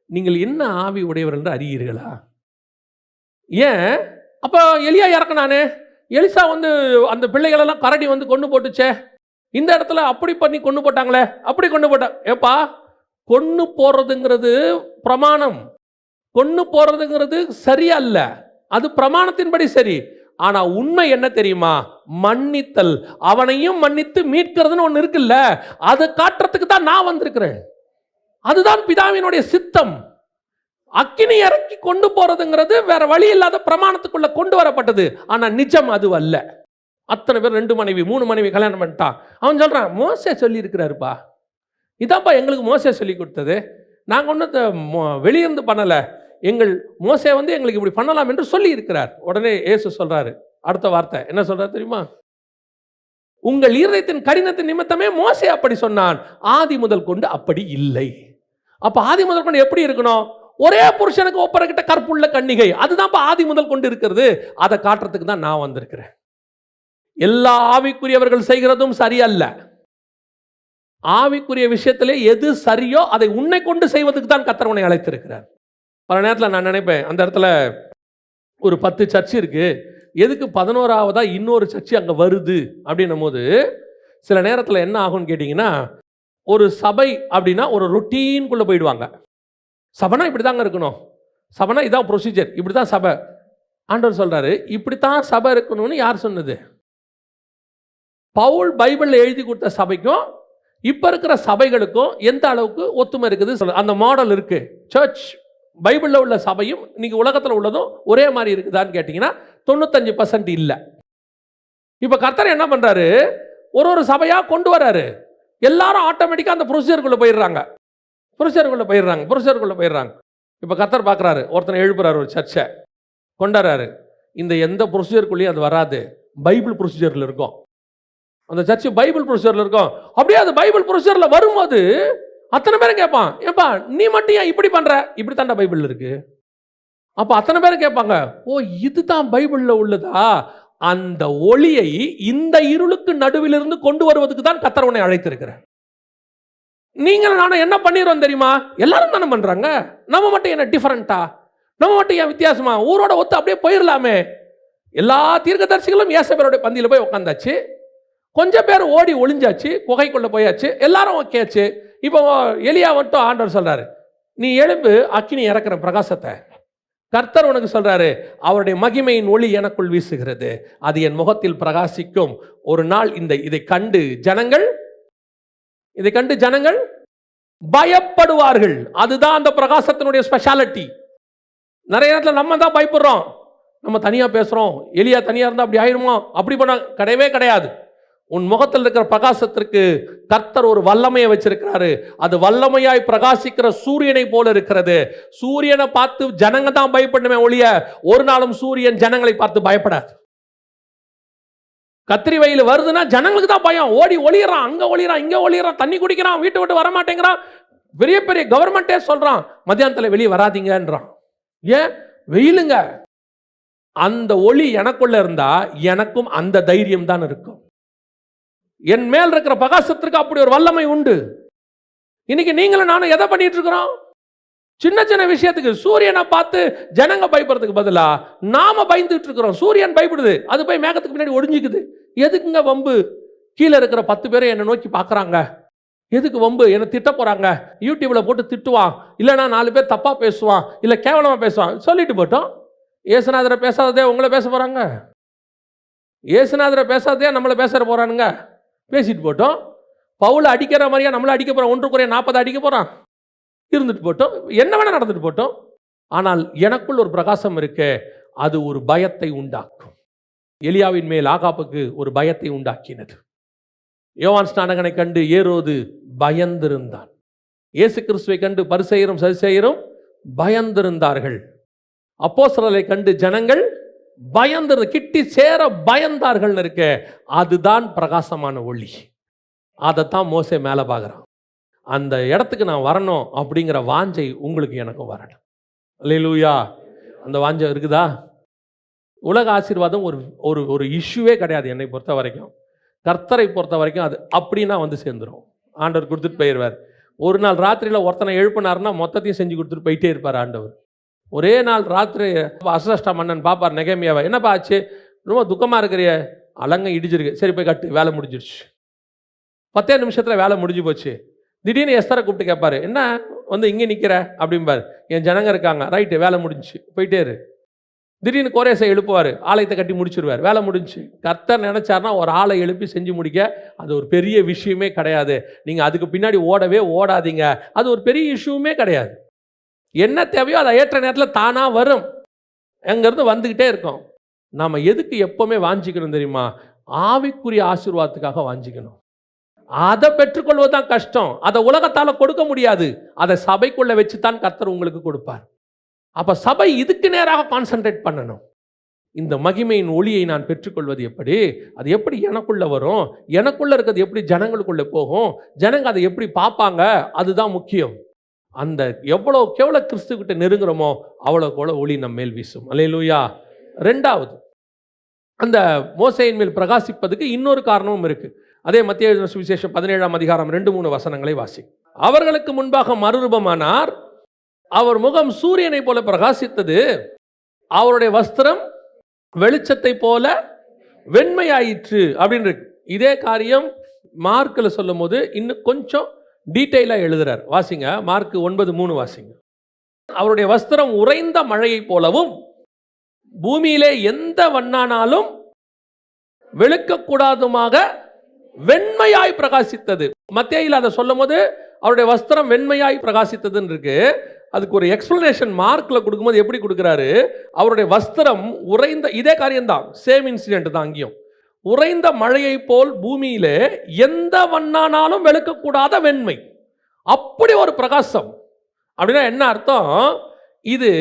நீங்கள் என்ன ஆவி உடையவர் என்று அறியீர்களா? ஏன் அப்போ எலியா இறக்குனானே, எலிசா அந்த பிள்ளைகளெல்லாம் கரடி கொண்டு போட்டுச்சே, இந்த இடத்துல அப்படி பண்ணி கொண்டு போட்டாங்களே, அப்படி கொண்டு போட்டா. ஏப்பா, கொண்டு போறதுங்கிறது பிரமாணம், கொண்டு போறதுங்கிறது சரியல்ல, அது பிரமாணத்தின்படி சரி. ஆனா உண்மை என்ன தெரியுமா? மன்னித்தல், அவனையும் மன்னித்து மீட்கிறதுன்னு ஒன்று இருக்குல்ல, அதை காட்டுறதுக்கு தான் நான் வந்திருக்கிறேன். அதுதான் பிதாவினுடைய சித்தம். அக்கினி இறக்கி கொண்டு போறதுங்கிறது வேற வழி இல்லாத பிரமாணத்துக்குள்ள கொண்டு வரப்பட்டது. ஆனா நிஜம் அது அல்ல. அத்தனை பேர் 2 மனைவி 3 மனைவி கல்யாணம் பண்ணிட்டான். அவன் சொல்றான், மோசே சொல்லி இருக்கிறாருப்பா, இதாப்பா எங்களுக்கு மோசே சொல்லி கொடுத்தது, நாங்கள் ஒன்றும் வெளியிருந்து பண்ணல, எங்கள் மோசே எங்களுக்கு இப்படி பண்ணலாம் என்று சொல்லி இருக்கிறார். உடனே இயேசு சொல்றாரு, அடுத்த வார்த்தை என்ன சொல்றாரு தெரியுமா? உங்கள் இருதயத்தின் கடினத்தின் நிமித்தமே மோசே அப்படி சொன்னான், ஆதி முதல் கொண்டு அப்படி இல்லை. அப்ப ஆதி முதல் கொண்டு எப்படி இருக்கணும்? ஒரே புருஷனுக்கு ஒப்பரக்கிட்ட கற்புள்ள கன்னிகை, அதுதான் ஆதி முதல் கொண்டு இருக்கிறது. அதை காட்டுறதுக்கு தான் நான் வந்திருக்கிறேன். எல்லா ஆவிக்குரியவர்கள் செய்கிறதும் சரியல்ல. ஆவிக்குரிய விஷயத்திலே எது சரியோ அதை உன்னை கொண்டு செய்வதற்கு தான் கர்த்தர் உன்னை அழைத்திருக்கிறார். பல நேரத்தில் நான் நினைப்பேன், அந்த இடத்துல ஒரு 10 சர்ச் இருக்கு, எதுக்கு 11ஆவதா இன்னொரு சர்ச்சு அங்கே வருது அப்படின்னும் போது சில நேரத்தில் என்ன ஆகும்னு கேட்டிங்கன்னா, ஒரு சபை அப்படின்னா ஒரு ரொட்டீன்குள்ளே போயிடுவாங்க. சபைனா இப்படி தாங்க இருக்கணும், சபைனா இதான் ப்ரொசீஜர், இப்படி தான் சபை. ஆண்டவர் சொல்கிறாரு, இப்படித்தான் சபை இருக்கணும்னு யார் சொன்னது? பவுல் பைபிளில் எழுதி கொடுத்த சபைக்கும் இப்போ இருக்கிற சபைகளுக்கும் எந்த அளவுக்கு ஒத்துமை இருக்குது அந்த மாடல் இருக்கு. சர்ச் பைபிளில் உள்ள சபையும் இன்னைக்கு உலகத்தில் உள்ளதும் ஒரே மாதிரி இருக்குதான்னு கேட்டிங்கன்னா 95% இல்லை. இப்போ கர்த்தர் என்ன பண்ணுறாரு, ஒரு சபையாக கொண்டு வராரு. எல்லாரும் ஆட்டோமேட்டிக்காக அந்த ப்ரொசீஜருக்குள்ளே போயிடுறாங்க. இப்போ கர்த்தர் பார்க்குறாரு, ஒருத்தனை எழுப்புறாரு, ஒரு சர்ச்சை கொண்டாடுறாரு. இந்த எந்த ப்ரொசீஜருக்குள்ளேயும் அது வராது, பைபிள் ப்ரொசீஜரில் இருக்கும். அந்த சர்ச்சு பைபிள் ப்ரொசீஜரில் இருக்கும். அப்படியே அது பைபிள் ப்ரொசீஜரில் வரும்போது அத்தனை பேரும் கேட்பான், ஏப்பா நீ மட்டும் ஏன் இப்படி பண்ணுற? இப்படி தாண்டா பைபிள் இருக்கு. அப்போ அத்தனை பேரும் கேட்பாங்க, ஓ இதுதான் பைபிளில் உள்ளதா? அந்த ஒளியை இந்த இருளுக்கு நடுவிலிருந்து கொண்டு வருவதற்கு தான் கர்த்தர் உன்னை அழைத்திருக்கிறார். நீங்கள் நானும் என்ன பண்ணிடுறோம் தெரியுமா? எல்லாரும் தானே பண்ணுறாங்க, நம்ம மட்டும் என்ன டிஃபரெண்டா, நம்ம மட்டும் ஏன் வித்தியாசமா, ஊரோட ஒத்து அப்படியே போயிடலாமே. எல்லா தீர்க்கதரிசிகளும் இயேசுவினுடைய பந்தியில் போய் உட்காந்தாச்சு, கொஞ்சம் பேர் ஓடி ஒளிஞ்சாச்சு, குகைக்குள்ள போயாச்சு, எல்லாரும் ஓகேச்சு. இப்போ எலியா மட்டும் ஆண்டவர் சொல்றாரு, நீ எழும்பு, அக்கினி இறக்குற பிரகாசத்தை. கர்த்தர் உனக்கு சொல்றாரு, அவருடைய மகிமையின் ஒளி எனக்குள் வீசுகிறது, அது என் முகத்தில் பிரகாசிக்கும். ஒரு நாள் இதை கண்டு ஜனங்கள் பயப்படுவார்கள். அதுதான் அந்த பிரகாசத்தினுடைய ஸ்பெஷாலிட்டி. நிறைய நேரத்தில் நம்ம தான் பயப்படுறோம், நம்ம தனியா பேசுறோம், எலியா தனியா இருந்தா அப்படி ஆயிடுமோ, அப்படி பண்ண கிடையவே கிடையாது. உன் முகத்தில் இருக்கிற பிரகாசத்திற்கு கர்த்தர் ஒரு வல்லமையை வச்சிருக்கிறாரு. அது வல்லமையாய் பிரகாசிக்கிற சூரியனை போல இருக்கிறது. சூரியனை பார்த்து ஜனங்க தான் பயப்படணுமே ஒழிய ஒரு நாளும் சூரியன் ஜனங்களை பார்த்து பயப்படாது. கத்திரி வெயில் வருதுன்னா ஜனங்களுக்கு தான் பயம், ஓடி ஒளியறான், அங்க ஒளியறான், இங்க ஒளியறான், தண்ணி குடிக்கிறான், வீட்டை விட்டு வர மாட்டேங்கிறான். பெரிய பெரிய கவர்மெண்டே சொல்றான், மத்தியானத்தில் வெளியே வராதீங்கன்றான். ஏன்? வெயிலுங்க. அந்த ஒளி எனக்குள்ள இருந்தா எனக்கும் அந்த தைரியம் தான் இருக்கும். என் மேல் இருக்கிற பிரகாசத்திற்கு அப்படி ஒரு வல்லமை உண்டு. இன்னைக்கு நீங்களும் நானும் எதை பண்ணிட்டு இருக்கிறோம்? சின்ன சின்ன விஷயத்துக்கு சூரியனை பார்த்து ஜனங்க பயப்படுறதுக்கு பதிலா நாம பயந்துட்டு இருக்கிறோம். சூரியன் பயப்படுது, அது போய் மேகத்துக்கு பின்னாடி ஒடிஞ்சிக்குது. எதுக்குங்க வம்பு? கீழே இருக்கிற 10 பேரை என்னை நோக்கி பார்க்குறாங்க, எதுக்கு வம்பு? என்னை திட்ட போகிறாங்க, யூடியூப்பில் போட்டு திட்டுவான், இல்லைனா 4 பேர் தப்பாக பேசுவான், இல்லை கேவலமாக பேசுவான், சொல்லிட்டு போட்டோம். இயேசுநாதரை பேசாததே உங்களை பேச போகிறாங்க, இயேசுநாதரை பேசாததே நம்மளை பேச போகிறானுங்க, பேசிட்டு போட்டோம். பவுலை அடிக்கிற மாதிரியா நம்மளை அடிக்க போகிறான், 1 Corinthians 40 அடிக்க போகிறான், இருந்துட்டு போட்டோம், என்ன வேணால் நடந்துட்டு போட்டோம். ஆனால் எனக்குள் ஒரு பிரகாசம் இருக்கு, அது ஒரு பயத்தை உண்டாக்கும். எலியாவின் மேல் ஆகாப்புக்கு ஒரு பயத்தை உண்டாக்கினது. யோவான் ஸ்நானகனை கண்டு ஏரோது பயந்திருந்தான். இயேசு கிறிஸ்துவை கண்டு பரிசேயரும் சதுசேயரும் பயந்திருந்தார்கள். அப்போஸ்தலரை கண்டு ஜனங்கள் பயந்து கிட்டி சேர பயந்தார்கள் இருக்க. அதுதான் பிரகாசமான ஒளி. அதைத்தான் மோசே மேலே பார்க்குறான். அந்த இடத்துக்கு நான் வரணும் அப்படிங்கிற வாஞ்சை உங்களுக்கு எனக்கும் வரணும். அல்லேலூயா. அந்த வாஞ்சை இருக்குதா? உலக ஆசீர்வாதம் ஒரு ஒரு இஷ்யூவே கிடையாது என்னை பொறுத்த வரைக்கும். கர்த்தரை பொறுத்த வரைக்கும் அது அப்படின்னா வந்து சேர்ந்துடும். ஆண்டவர் கொடுத்துட்டு போயிடுவார். ஒரு நாள் ராத்திரியில் ஒருத்தனை எழுப்பினார்னா மொத்தத்தையும் செஞ்சு கொடுத்துட்டு போயிட்டே இருப்பார் ஆண்டவர். ஒரே நாள் ராத்திரி அசஷ்டா மன்னன் பார்ப்பார் நெகேமியாவை, என்னப்பா ஆச்சு, ரொம்ப துக்கமாக இருக்கிறிய, அலங்க இடிச்சிருக்கு, சரி போய் கட்டு, வேலை முடிஞ்சிருச்சு. 10 நிமிஷத்தில் வேலை முடிஞ்சு போச்சு. திடீர்னு எஸ்தரை கூப்பிட்டு கேட்பாரு, என்ன வந்து இங்கே நிற்கிற அப்படிம்பார். என் ஜனங்க இருக்காங்க, ரைட்டு, வேலை முடிஞ்சு, போயிட்டே இரு. திடீர்னு கோரேசை எழுப்புவார், ஆலயத்தை கட்டி முடிச்சிருவார், வேலை முடிஞ்சு. கர்த்தர் நினைச்சார்னா ஒரு ஆளை எழுப்பி செஞ்சு முடிக்க அது ஒரு பெரிய விஷயமே கிடையாது. நீங்கள் அதுக்கு பின்னாடி ஓடவே ஓடாதீங்க, அது ஒரு பெரிய இஷ்யூமே கிடையாது. என்ன தேவையோ அதை ஏற்ற நேரத்தில் தானாக வரும், எங்கேருந்து வந்துக்கிட்டே இருக்கும். நாம் எதுக்கு எப்போவுமே வாஞ்சிக்கணும் தெரியுமா? ஆவிக்குரிய ஆசீர்வாதத்துக்காக வாஞ்சிக்கணும். அதை பெற்றுக்கொள்வது தான் கஷ்டம். அதை உலகத்தால் கொடுக்க முடியாது, அதை சபைக்குள்ளே வச்சு தான் கர்த்தர் உங்களுக்கு கொடுப்பார். அப்போ சபை இதுக்கு நேராக கான்சன்ட்ரேட் பண்ணணும். இந்த மகிமையின் ஒளியை நான் பெற்றுக்கொள்வது எப்படி, அது எப்படி எனக்குள்ளே வரும், எனக்குள்ளே இருக்கிறது எப்படி ஜனங்களுக்குள்ளே போகும், ஜனங்க அதை எப்படி பார்ப்பாங்க, அதுதான் முக்கியம். அந்த எவ்வளோக்கு எவ்வளோ கிறிஸ்துக்கிட்ட நெருங்குறோமோ அவ்வளோக்கு எவ்வளோ ஒளி நம்ம மேல் வீசும். அல்லேலூயா. 2வது, அந்த மோசேயின் மேல் பிரகாசிப்பதுக்கு இன்னொரு காரணமும் இருக்குது. அதே மத்திய எழுதின சுவிசேஷம் 17ஆம் அதிகாரம் 2-3 வசனங்களை வாசி. அவர்களுக்கு முன்பாக மறுரூபமானார், அவர் முகம் சூரியனை போல பிரகாசித்தது, அவருடைய வஸ்திரம் வெளிச்சத்தை போல வெண்மையாயிற்று அப்படின்னு இருக்கு. இதே காரியம் மார்க்கில் சொல்லும் போது இன்னும் கொஞ்சம் டீட்டெயிலாக எழுதுறார். வாசிங்க, மார்க் 9:3 வாசிங்க. அவருடைய வஸ்திரம் உறைந்த மழையை போலவும் பூமியிலே எந்த வண்ணானாலும் வெளுக்கக்கூடாதுமாக வெண்மையாய் பிரகாசித்தது. மத்தேயில அதை சொல்லும் போது அவருடைய வஸ்திரம் வெண்மையாய் பிரகாசித்ததுன்னு இருக்கு. அதுக்கு ஒரு எக்ஸ்பிளனேஷன் மார்க்கில் கொடுக்கும்போது எப்படி கொடுக்குறாரு? அவருடைய வஸ்திரம் உறைந்த, இதே காரியம்தான், சேம் இன்சிடென்ட் தான் அங்கேயும். உறைந்த மழையை போல் பூமியிலே எந்த வண்ணானாலும் வெளுக்கக்கூடாத வெண்மை, அப்படி ஒரு பிரகாசம். அப்படின்னா என்ன அர்த்தம்? இது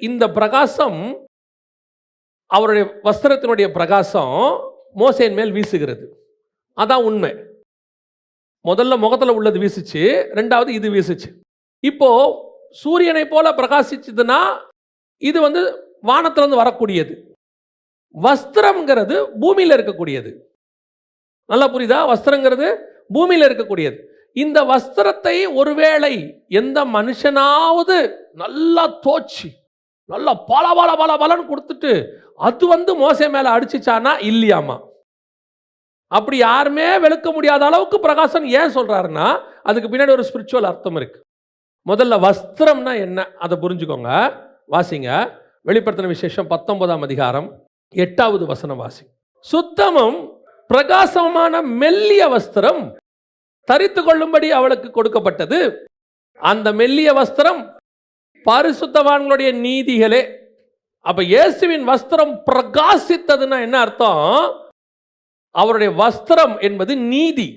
இந்த பிரகாசம், அவருடைய வஸ்திரத்தினுடைய பிரகாசம் மோசேயின் மேல் வீசுகிறது. அதான் உண்மை. முதல்ல முகத்தில் உள்ளது வீசுச்சு, 2வது இது வீசுச்சு. இப்போ சூரியனை போல பிரகாசிச்சதுன்னா இது வந்து வானத்திலிருந்து வரக்கூடியது. வஸ்திரம்ங்கிறது பூமியில் இருக்கக்கூடியது. நல்லா புரியுதா? வஸ்திரங்கிறது பூமியில் இருக்கக்கூடியது. இந்த வஸ்திரத்தை ஒருவேளை எந்த மனுஷனாவது நல்லா தோச்சி நல்லா பல பல பல பலன்னு கொடுத்துட்டு அது வந்து மோசே மேலே அடிச்சிச்சானா இல்லையாமா. அப்படி யாருமே வெளுக்க முடியாத அளவுக்கு பிரகாசம் ஏன் சொல்றாருன்னா அதுக்கு பின்னாடி ஒரு ஸ்பிரிச்சுவல் அர்த்தம் இருக்கு. முதல்ல வஸ்திரம்னா என்ன அதை புரிஞ்சுக்கோங்க. வாசிங்க, வெளிப்படுத்தின விசேஷம் 19ஆம் அதிகாரம் 8வது வசனம் வாசி. சுத்தமும் பிரகாசமான மெல்லிய வஸ்திரம் தரித்து கொள்ளும்படி அவளுக்கு கொடுக்கப்பட்டது. அந்த மெல்லிய வஸ்திரம் பரிசுத்தவான்களுடைய நீதிகளே. அப்ப இயேசுவின் வஸ்திரம் பிரகாசித்ததுன்னா என்ன அர்த்தம்? அவருடைய வஸ்திரம் என்பது நீதி.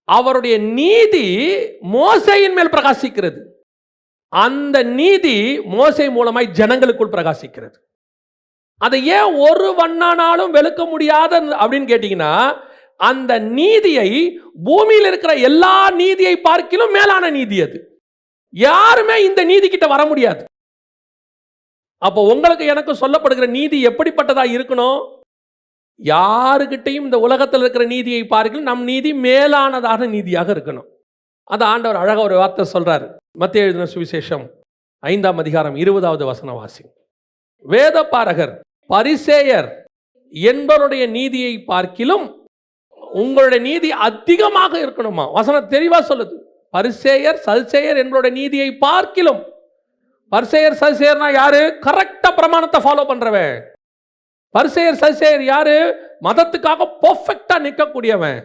அவருடைய நீதி மோசேயின் மேல் பிரகாசிக்கிறது. அந்த நீதி மோசே மூலமாய் ஜனங்களுக்குள் பிரகாசிக்கிறது. அதை ஏன் ஒரு வண்ணானாலும் வெளுக்க முடியாத அப்படின்னு கேட்டீங்கன்னா, அந்த நீதியை பூமியில் இருக்கிற எல்லா நீதியை பார்க்கிலும் மேலான நீதி அது. யாருமே இந்த நீதி கிட்ட வர முடியாது. அப்போ உங்களுக்கு எனக்கு சொல்லப்படுகிற நீதி எப்படிப்பட்டதா இருக்கணும்? யாருக்கிட்டையும் இந்த உலகத்தில் இருக்கிற நீதியை பார்க்கணும், நம் நீதி மேலானதாக நீதியாக இருக்கணும். அது ஆண்டவர் அழகாக ஒரு வார்த்தை சொல்றாரு. மத்தேயு எழுதின சுவிசேஷம் 5ஆம் அதிகாரம் 20வது வசனம் வாசி. வேத பாரகர் பரிசேயர் என்பவருடைய நீதியை பார்க்கிலும் உங்களுடைய நீதி அதிகமாக இருக்கணுமா. வசனம் தெளிவா சொல்லுது. பரிசேயர் சதுசேயர் எங்களுடைய நீதியை பார்க்கிலும். பரிசேயர் சதுசேயர்னா யாரு? கரெக்டா பிரமாணத்தை ஃபாலோ பண்றவன். பரிசேயர் சதுசேயர் யாரு? மதத்துக்காக பெர்ஃபெக்ட்டா நிற்கக்கூடியவன்.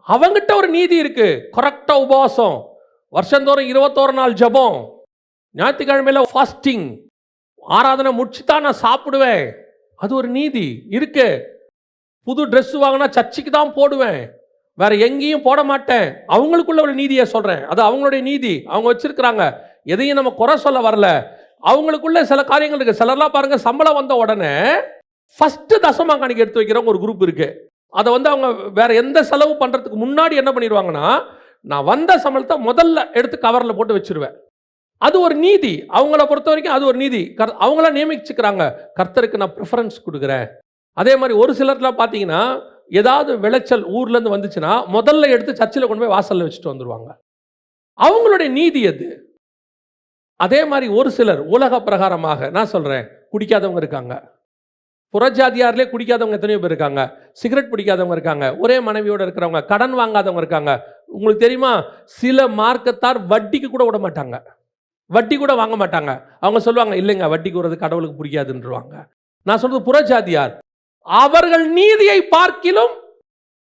அவங்கிட்ட ஒரு நீதி இருக்கு. கரெக்டா உபவாசம், வருஷந்தோறும் 21 நாள் ஜெபம், ஞாயிற்றுக்கிழமையில ஃபாஸ்டிங், ஆராதனை முடிச்சுதான் நான் சாப்பிடுவேன். அது ஒரு நீதி இருக்கு. புது ட்ரெஸ் வாங்கினா சர்ச்சுக்கு தான் போடுவேன், வேற எங்கேயும் போட மாட்டேன். அவங்களுக்குள்ள ஒரு நீதியை சொல்றேன். அது அவங்களுடைய நீதி, அவங்க வச்சிருக்கிறாங்க. எதையும் நம்ம குறை சொல்ல வரல. அவங்களுக்குள்ள சில காரியங்கள் இருக்கு. சிலர்லாம் பாருங்க, சம்பளம் வந்த உடனே ஃபர்ஸ்ட் தசமா காணிக்கை எடுத்து வைக்கிறவங்க ஒரு குரூப் இருக்கு. அதை அவங்க வேற எந்த செலவு பண்றதுக்கு முன்னாடி என்ன பண்ணிடுவாங்கன்னா, நான் வந்த சம்பளத்தை முதல்ல எடுத்து கவர்ல போட்டு வச்சிருவேன். அது ஒரு நீதி. அவங்கள பொறுத்த வரைக்கும் அது ஒரு நீதி. அவங்கள நியமிச்சுக்கிறாங்க, கர்த்தருக்கு நான் ப்ரிஃபரன்ஸ் கொடுக்குறேன். அதே மாதிரி ஒரு சிலர்லாம் பார்த்தீங்கன்னா, ஏதாவது விளைச்சல் ஊர்ல இருந்து வந்துச்சுன்னா முதல்ல எடுத்து சர்ச்சில் கொண்டு போய் வாசல்ல வச்சுட்டு வந்துருவாங்க. அவங்களுடைய நீதி அது. அதே மாதிரி ஒரு சிலர் உலக பிரகாரமாக, நான் சொல்றேன், குடிக்காதவங்க இருக்காங்க. புறஜாதியாரிலே குடிக்காதவங்க எத்தனையோ பேர் இருக்காங்க. சிகரெட் பிடிக்காதவங்க இருக்காங்க. ஒரே மனைவியோட இருக்கிறவங்க, கடன் வாங்காதவங்க இருக்காங்க. உங்களுக்கு தெரியுமா, சில மார்க்கத்தார் வட்டிக்கு கூட விட மாட்டாங்க, வட்டி கூட வாங்க மாட்டாங்க. அவங்க சொல்லுவாங்க, இல்லைங்க வட்டிக்கு விடுறது கடவுளுக்கு பிடிக்காதுன்றவாங்க. நான் சொல்றது புறஜாதியார். அவர்கள் நீதியை பார்க்கிலும்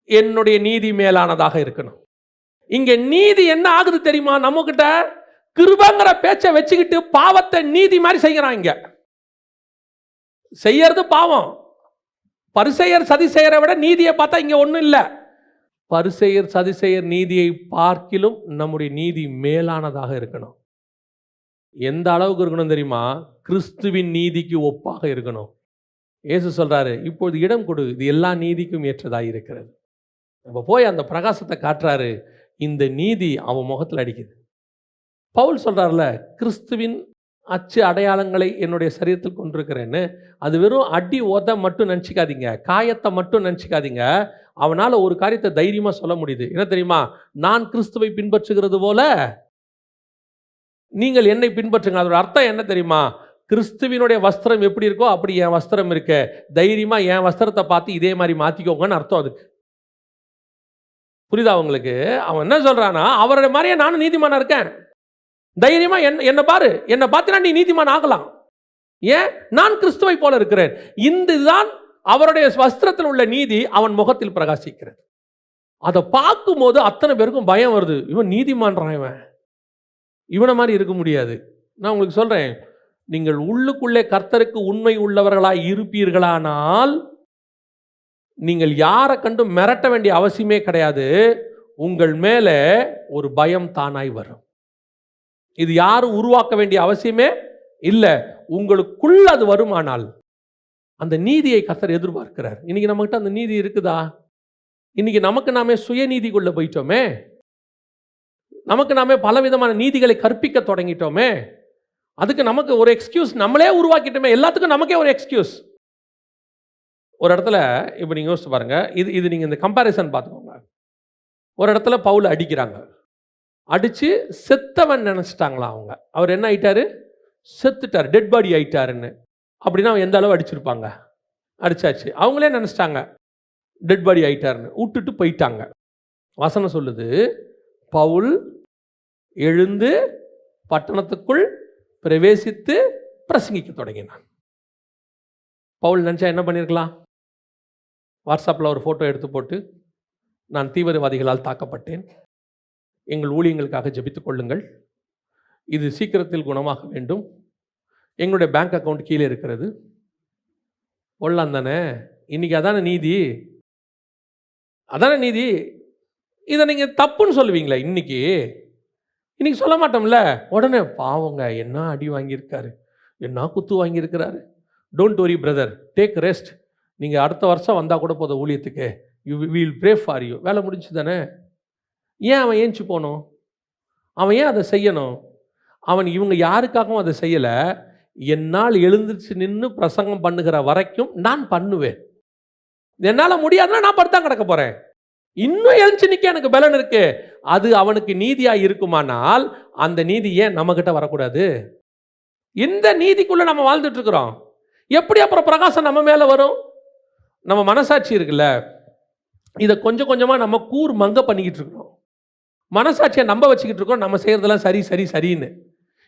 என்னுடைய நீதி மேலானதாக இருக்கணும். இங்க நீதி என்ன ஆகுது தெரியுமா? நம்ம கிட்ட கிருபைங்கிற பேச்சை வச்சுக்கிட்டு பாவத்தை நீதி மாதிரி செய்யறாங்க. செய்யறது பாவம். பரிசேயர் சதிசேயரை விட நீதியை பார்த்தா இங்க ஒண்ணும் இல்லை. பரிசேயர் சதிசேயர் நீதியை பார்க்கிலும் நம்முடைய நீதி மேலானதாக இருக்கணும். எந்த அளவுக்கு இருக்கணும் தெரியுமா? கிறிஸ்துவின் நீதிக்கு ஒப்பாக இருக்கணும். இயேசு சொல்றாரு, இப்பொழுது இடம் கொடு, இது எல்லா நீதிக்கும் ஏற்றதாக இருக்கிறது. நம்ம போய் அந்த பிரகாசத்தை காட்டுறாரு. இந்த நீதி அவன் முகத்தில் அடிக்குது. பவுல் சொல்றாருல, கிறிஸ்துவின் அச்சு அடையாளங்களை என்னுடைய சரீரத்தில் கொண்டிருக்கிறேன்னு. அது வெறும் அடி ஓத மட்டும் நினச்சிக்காதீங்க, காயத்தை மட்டும் நினச்சிக்காதீங்க. அவனால் ஒரு காரியத்தை தைரியமாக சொல்ல முடியுது. என்ன தெரியுமா? நான் கிறிஸ்துவை பின்பற்றுகிறது போல நீங்கள் என்னை பின்பற்றுங்க. அதோட அர்த்தம் என்ன தெரியுமா? கிறிஸ்துவினுடைய வஸ்திரம் எப்படி இருக்கோ அப்படி என் வஸ்திரம் இருக்கு. தைரியமா என் வஸ்திரத்தை பார்த்து இதே மாதிரி மாத்திக்கோங்கன்னு அர்த்தம் அதுக்கு. புரியுதா உங்களுக்கு? அவன் என்ன சொல்றானா, அவருடைய மாதிரியே நானும் நீதிமானா இருக்கேன். தைரியமா என்ன பாரு, என்னை பார்த்தினா நீ நீதிமான் ஆகலாம். ஏன்? நான் கிறிஸ்துவை போல இருக்கிறேன். இதுதான் அவருடைய வஸ்திரத்தில் உள்ள நீதி அவன் முகத்தில் பிரகாசிக்கிறது. அதை பார்க்கும்போது அத்தனை பேருக்கும் பயம் வருது. இவன் நீதிமான்றான், இவனை மாதிரி இருக்க முடியாது. நான் உங்களுக்கு சொல்றேன், நீங்கள் உள்ளுக்குள்ளே கர்த்தருக்கு உண்மை உள்ளவர்களாய் இருப்பீர்களானால் நீங்கள் யாரை கண்டு மிரட்ட வேண்டிய அவசியமே கிடையாது. உங்கள் மேலே ஒரு பயம் தானாய் வரும். இது யாரும் உருவாக்க வேண்டிய அவசியமே இல்லை. உங்களுக்குள்ள அது வருமானால் அந்த நீதியை கர்த்தர் எதிர்பார்க்கிறார். இன்னைக்கு நம்மகிட்ட அந்த நீதி இருக்குதா? இன்னைக்கு நமக்கு நாமே சுயநீதிக்குள்ள போயிட்டோமே. நமக்கு நாமே பலவிதமான நீதிகளை கற்பிக்க தொடங்கிட்டோமே. அதுக்கு நமக்கு ஒரு எக்ஸ்கியூஸ் நம்மளே உருவாக்கிட்டோமே. எல்லாத்துக்கும் நமக்கே ஒரு எக்ஸ்கியூஸ். ஒரு இடத்துல இப்போ நீங்கள் யோசிச்சு பாருங்க, இது நீங்கள் இந்த கம்பேரிசன் பார்த்துக்கோங்க. ஒரு இடத்துல பவுல் அடிக்கிறாங்க, அடித்து செத்தவன் நினச்சிட்டாங்களாம் அவங்க. அவர் என்ன ஆயிட்டாரு? செத்துட்டார், டெட் பாடி ஆயிட்டாருன்னு. அப்படின்னா அவன் எந்த அளவு அடிச்சிருப்பாங்க? அடிச்சாச்சு. அவங்களே நினச்சிட்டாங்க டெட் பாடி ஆயிட்டாருன்னு, விட்டுட்டு போயிட்டாங்க. வசனம் சொல்லுது, பவுல் எழுந்து பட்டணத்துக்குள் பிரவேசித்து பிரசங்கிக்க தொடங்கினான். பவுல் நினச்சா என்ன பண்ணியிருக்கலாம்? வாட்ஸ்அப்பில் ஒரு ஃபோட்டோ எடுத்து போட்டு, நான் தீவிரவாதிகளால் தாக்கப்பட்டேன், எங்கள் ஊழியங்களுக்காக ஜெபித்துக் கொள்ளுங்கள், இது சீக்கிரத்தில் குணமாக வேண்டும், எங்களுடைய பேங்க் அக்கௌண்ட் கீழே இருக்கிறது, கொள்ளலாம் தானே. இன்னைக்கு அதான நீதி, அதான நீதி. இதை நீங்கள் தப்புன்னு சொல்லுவீங்களா? இன்னைக்கு சொல்ல மாட்டோம்ல. உடனே பாவங்க, என்ன அடி வாங்கியிருக்காரு, என்ன குத்து வாங்கியிருக்கிறாரு. Don't worry brother, take rest. நீங்கள் அடுத்த வருஷம் வந்தால் கூட போதும் ஊழியத்துக்கு, வில் ப்ரே ஃபார் யூ. வேலை முடிச்சு தானே. ஏன் அவன் ஏஞ்சி போகணும்? அவன் ஏன் அதை செய்யணும்? இவங்க யாருக்காகவும் அதை செய்யலை. என்னால் எழுந்திருச்சு நின்று பிரசங்கம் பண்ணுகிற வரைக்கும் நான் பண்ணுவேன். என்னால் முடியாதுன்னா நான் படுத்தான் கிடக்க போகிறேன். இன்னும் எழுந்து நிற்க எனக்கு பலன் இருக்கு. அது அவனுக்கு நீதியாக இருக்குமானால் அந்த நீதி ஏன் நம்மகிட்ட வரக்கூடாது? இந்த நீதிக்குள்ள நம்ம வாழ்ந்துட்டு இருக்கிறோம். எப்படி அப்புறம் பிரகாசம் நம்ம மேலே வரும்? நம்ம மனசாட்சி இருக்குல்ல, இதை கொஞ்சம் கொஞ்சமாக நம்ம மங்க பண்ணிக்கிட்டு இருக்கிறோம். மனசாட்சியை நம்ப வச்சுக்கிட்டு இருக்கோம் நம்ம செய்கிறதெல்லாம் சரி சரி சரின்னு.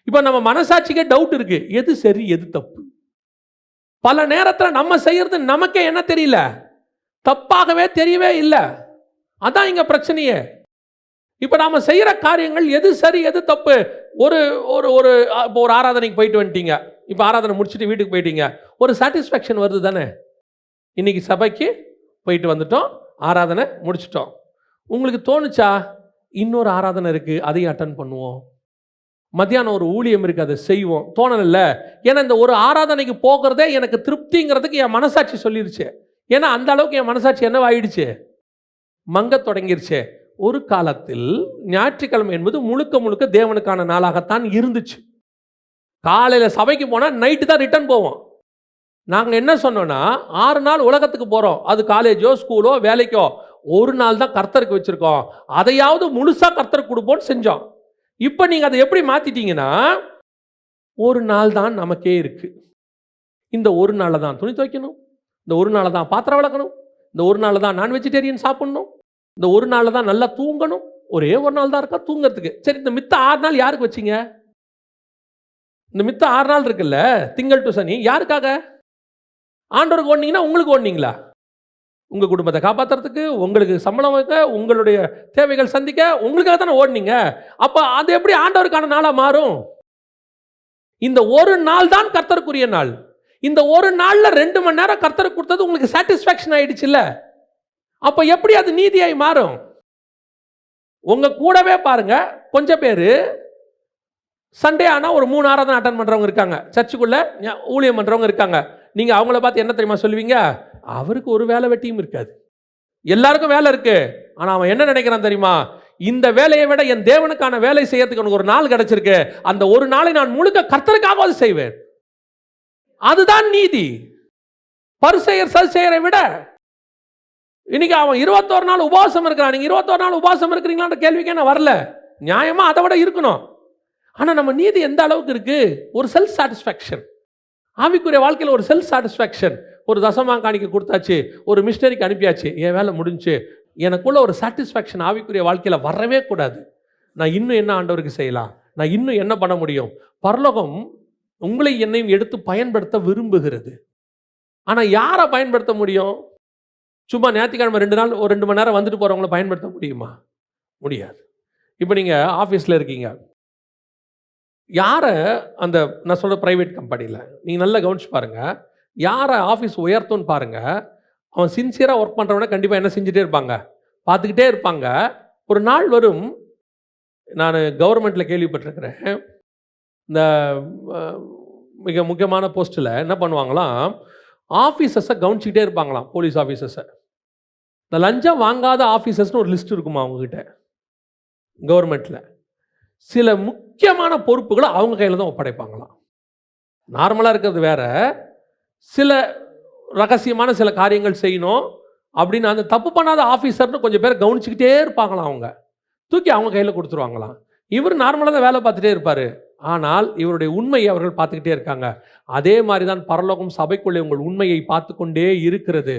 இப்போ நம்ம மனசாட்சிக்கே டவுட் இருக்கு, எது சரி எது தப்பு. பல நேரத்தில் நம்ம செய்யறது நமக்கே என்ன தெரியல, தப்பாகவே தெரியவே இல்லை. அதான் இங்க பிரச்சனையே. இப்போ நாம செய்யற காரியங்கள் எது சரி எது தப்பு. ஒரு ஒரு ஒரு இப்போ ஒரு ஆராதனைக்கு போயிட்டு வந்துட்டீங்க, இப்போ ஆராதனை முடிச்சுட்டு வீட்டுக்கு போயிட்டீங்க, ஒரு சாட்டிஸ்ஃபேக்ஷன் வருது தானே. இன்னைக்கு சபைக்கு போயிட்டு வந்துட்டோம், ஆராதனை முடிச்சிட்டோம். உங்களுக்கு தோணுச்சா இன்னொரு ஆராதனை இருக்கு அதையும் அட்டன் பண்ணுவோம், மத்தியானம் ஒரு ஊழியம் இருக்கு அதை செய்வோம், தோணல? ஏன்னா இந்த ஒரு ஆராதனைக்கு போகிறதே எனக்கு திருப்திங்கிறதுக்கு என் மனசாட்சி சொல்லிருச்சு. ஏன்னா அந்த அளவுக்கு என் மனசாட்சி என்னவாயிடுச்சு, மங்க தொடங்கிருச்சு. ஒரு காலத்தில் ஞாயிற்றுக்கிழமை என்பது முழுக்க முழுக்க தேவனுக்கான நாளாகத்தான் இருந்துச்சு. காலையில் சபைக்கு போனால் நைட்டு தான் ரிட்டர்ன் போவோம். நாங்கள் என்ன சொன்னோன்னா 6 நாள் உலகத்துக்கு போகிறோம், அது காலேஜோ ஸ்கூலோ வேலைக்கோ, ஒரு நாள் தான் கர்த்தருக்கு வச்சுருக்கோம், அதையாவது முழுசாக கர்த்தருக்கு கொடுப்போம்னு செஞ்சோம். இப்போ நீங்கள் அதை எப்படி மாற்றிட்டீங்கன்னா, ஒரு நாள் தான் நமக்கே இருக்குது. இந்த ஒரு நாளில் தான் துணி துவைக்கணும், இந்த ஒரு நாளில் தான் பாத்திரம் விளக்கணும், இந்த ஒரு நாளில் தான் நான் வெஜிடேரியன் சாப்பிட்ணும், இந்த ஒரு நாளில் தான் நல்லா தூங்கணும். ஒரே ஒரு நாள் தான் இருக்கா தூங்கிறதுக்கு. சரி, இந்த மித்த 6 நாள் யாருக்கு வச்சிங்க? இந்த மித்த 6 நாள் இருக்குல்ல, திங்கள் டு சனி, யாருக்காக? ஆண்டவருக்கு ஓடுனீங்கன்னா உங்களுக்கு ஓடுனீங்களா? உங்கள் குடும்பத்தை காப்பாற்றுறதுக்கு, உங்களுக்கு சம்பளம் வைக்க, உங்களுடைய தேவைகள் சந்திக்க, உங்களுக்காக தானே ஓடுனீங்க. அப்போ அது எப்படி ஆண்டவருக்கான நாளாக மாறும்? இந்த ஒரு நாள் தான் கர்த்தருக்குரிய நாள். இந்த ஒரு நாளில் 2 மணி நேரம் கர்த்தருக்கு கொடுத்தது உங்களுக்கு சாட்டிஸ்ஃபேக்ஷன் ஆயிடுச்சு இல்லை? அப்போ எப்படி அது நீதியாய் மாறும்? உங்க கூடவே பாருங்க, கொஞ்சம் பேர் சண்டே ஆனால் ஒரு 3 ஆராதனை அட்டன் பண்ணுறவங்க இருக்காங்க, சர்ச்சுக்குள்ள ஊழியம் பண்ணுறவங்க இருக்காங்க. நீங்கள் அவங்கள பார்த்து என்ன தெரியுமா சொல்லுவீங்க? அவருக்கு ஒரு வேலை வெட்டியும் இருக்காது, எல்லாருக்கும் வேலை இருக்கு. ஆனால் அவன் என்ன நினைக்கிறான் தெரியுமா? இந்த வேலையை விட என் தேவனுக்கான வேலை செய்யறதுக்கு எனக்கு ஒரு நாள் கிடைச்சிருக்கு, அந்த ஒரு நாளை நான் முழுக்க கர்த்தருக்காக செய்வேன். அதுதான் நீதி. பரிசேயர் சதுசேயரை விட இன்னைக்கு அவன் 21 நாள் உபவாசம் இருக்கிறான். நீங்க 21 நாள் உபவாசம் இருக்கிறீங்களான்ற கேள்விக்கே நான் வரல. நியாயமா அதை விட இருக்கணும். ஆனா நம்ம நீதி எந்த அளவுக்கு இருக்கு? ஒரு செல்ஃப் சாட்டிஸ்ஃபேக்ஷன். ஆவிக்குரிய வாழ்க்கையில் ஒரு செல்ஃப் சாட்டிஸ்ஃபேக்ஷன். ஒரு தசமா காணிக்க கொடுத்தாச்சு, ஒரு மிஷனரிக்கு அனுப்பியாச்சு, என் வேலை முடிஞ்சு. எனக்குள்ள ஒரு சாட்டிஸ்ஃபேக்ஷன் ஆவிக்குரிய வாழ்க்கையில் வரவே கூடாது. நான் இன்னும் என்ன ஆண்டவருக்கு செய்யலாம், நான் இன்னும் என்ன பண்ண முடியும்? பரலோகம் உங்களை என்னையும் எடுத்து பயன்படுத்த விரும்புகிறது. ஆனால் யாரை பயன்படுத்த முடியும்? சும்மா ஞாயிற்றுக்கிழமை 2 நாள் ஒரு 2 மணி நேரம் வந்துட்டு போகிறவங்கள பயன்படுத்த முடியுமா? முடியாது. இப்போ நீங்கள் ஆஃபீஸில் இருக்கீங்க, யாரை அந்த நான் சொல்கிற ப்ரைவேட் கம்பெனியில் நீங்கள் நல்லா கவனிச்சு பாருங்கள், யாரை ஆஃபீஸ் உயர்த்தும்னு பாருங்கள். அவன் சின்சியராக ஒர்க் பண்ணுறவன கண்டிப்பாக என்ன செஞ்சுட்டே இருப்பாங்க, பார்த்துக்கிட்டே இருப்பாங்க. ஒரு நாள் வரும், நான் கவர்மெண்ட்டில் கேள்விப்பட்டிருக்கிறேன், இந்த மிக முக்கியமான போஸ்ட்டில் என்ன பண்ணுவாங்களாம், ஆஃபீஸர்ஸை கவனிச்சிக்கிட்டே இருப்பாங்களாம், போலீஸ் ஆஃபீஸர்ஸை. இந்த லஞ்சம் வாங்காத ஆஃபீஸர்ஸ்னு ஒரு லிஸ்ட் இருக்குமா அவங்ககிட்ட கவர்மெண்ட்டில். சில முக்கியமான பொறுப்புகளை அவங்க கையில் தான் ஒப்படைப்பாங்களாம். நார்மலாக இருக்கிறது வேற, சில ரகசியமான சில காரியங்கள் செய்யணும் அப்படின்னு அந்த தப்பு பண்ணாத ஆஃபீஸர்னு கொஞ்சம் பேர் கவனிச்சுக்கிட்டே இருப்பாங்களாம். அவங்க தூக்கி அவங்க கையில் கொடுத்துருவாங்களாம். இவர் நார்மலாக தான் வேலை பார்த்துட்டே இருப்பார், ஆனால் இவருடைய உண்மையை அவர்கள் பார்த்துக்கிட்டே இருக்காங்க. அதே மாதிரி தான் பரலோகம் சபைக்குள்ளே உங்கள் உண்மையை பார்த்து கொண்டே இருக்கிறது.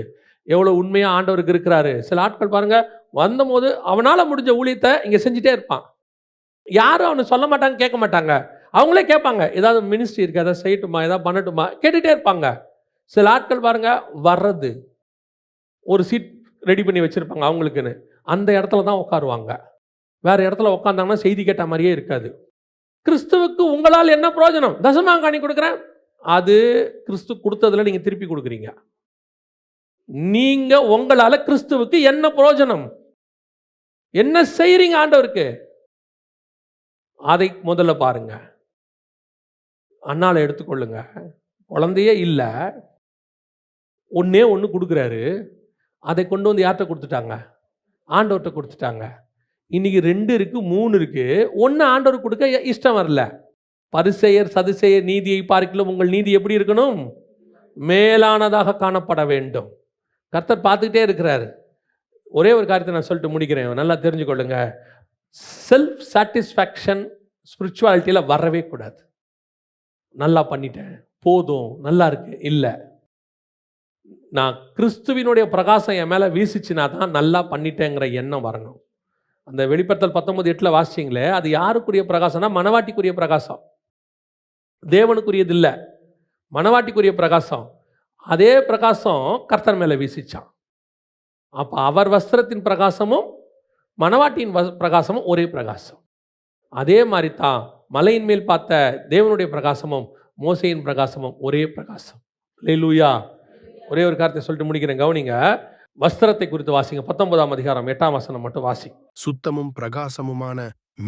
எவ்வளோ உண்மையாக ஆண்டவருக்கு இருக்கிறாரு. சில ஆட்கள் பாருங்க, வந்தபோது அவனால் முடிஞ்ச ஊழியத்தை இங்கே செஞ்சுட்டே இருப்பான். யாரும் அவனை சொல்ல மாட்டாங்க, கேட்க மாட்டாங்க. அவங்களே கேட்பாங்க, ஏதாவது மினிஸ்ட்ரி இருக்கு, எதாவது செய்யட்டுமா, ஏதாவது பண்ணட்டுமா, கேட்டுகிட்டே இருப்பாங்க. சில ஆட்கள் பாருங்க, வர்றது ஒரு சீட் ரெடி பண்ணி வச்சுருப்பாங்க அவங்களுக்குன்னு, அந்த இடத்துல தான் உட்காருவாங்க. வேறு இடத்துல உட்காந்தாங்கன்னா செய்தி கேட்ட மாதிரியே இருக்காது. கிறிஸ்துவுக்கு உங்களால் என்ன பிரயோஜனம்? தசமாங்காணி கொடுக்குறேன், அது கிறிஸ்து கொடுத்ததில் நீங்கள் திருப்பி கொடுக்குறீங்க. நீங்கள் உங்களால் கிறிஸ்துவுக்கு என்ன பிரயோஜனம்? என்ன செய்கிறீங்க ஆண்டவருக்கு? அதை முதல்ல பாருங்க. அண்ணால எடுத்துக்கொள்ளுங்க, குழந்தையே இல்லை, ஒன்றே ஒன்று கொடுக்குறாரு, அதை கொண்டு வந்து யார்கிட்ட கொடுத்துட்டாங்க? ஆண்டவர்கிட்ட கொடுத்துட்டாங்க. இன்னைக்கு 2 இருக்கு, 3 இருக்கு, 1 ஆண்டவர் கொடுக்க இஷ்டம் வரல. பரிசேயர் சதுசேயர் நீதியை பார்க்கிலும் உங்கள் நீதி எப்படி இருக்கணும்? மேலானதாக காணப்பட வேண்டும். கர்த்தர் பார்த்துக்கிட்டே இருக்கிறாரு. ஒரே ஒரு காரியத்தை நான் சொல்லிட்டு முடிக்கிறேன், நல்லா தெரிஞ்சுக்கொள்ளுங்க. செல்ஃப் சாட்டிஸ்ஃபேக்ஷன் ஸ்பிரிச்சுவாலிட்டியில் வரவே கூடாது. நல்லா பண்ணிட்டேன், போதும், நல்லா இருக்கு இல்லை. நான் கிறிஸ்துவினுடைய பிரகாசம் என் மேலே வீசிச்சுனா தான் நல்லா பண்ணிட்டேங்கிற எண்ணம் வரணும். அந்த வெளிப்படுத்தல் 19:8 வாசிச்சிங்களே, அது யாருக்குரிய பிரகாசம்னா மணவாட்டிக்குரிய பிரகாசம், தேவனுக்குரியது இல்லை, மணவாட்டிக்குரிய பிரகாசம். அதே பிரகாசம் கர்த்தர் மேலே வீசிச்சான். அப்போ அவர் வஸ்திரத்தின் பிரகாசமும் மணவாட்டியின் பிரகாசமும் ஒரே பிரகாசம். அதே மாதிரி தான் மலையின் மேல் பார்த்த தேவனுடைய பிரகாசமும் மோசேயின் பிரகாசமும் ஒரே பிரகாசம். அல்லேலூயா. ஒரே ஒரு காரியத்தை சொல்லிட்டு முடிக்கிறேன், கவனிங்க. வஸ்திரத்தை குறித்து வாசிங்க. 19ஆம் அதிகாரம் 8ஆம் வசனம் மட்டும் வாசி. சுத்தமும் பிரகாசமுமான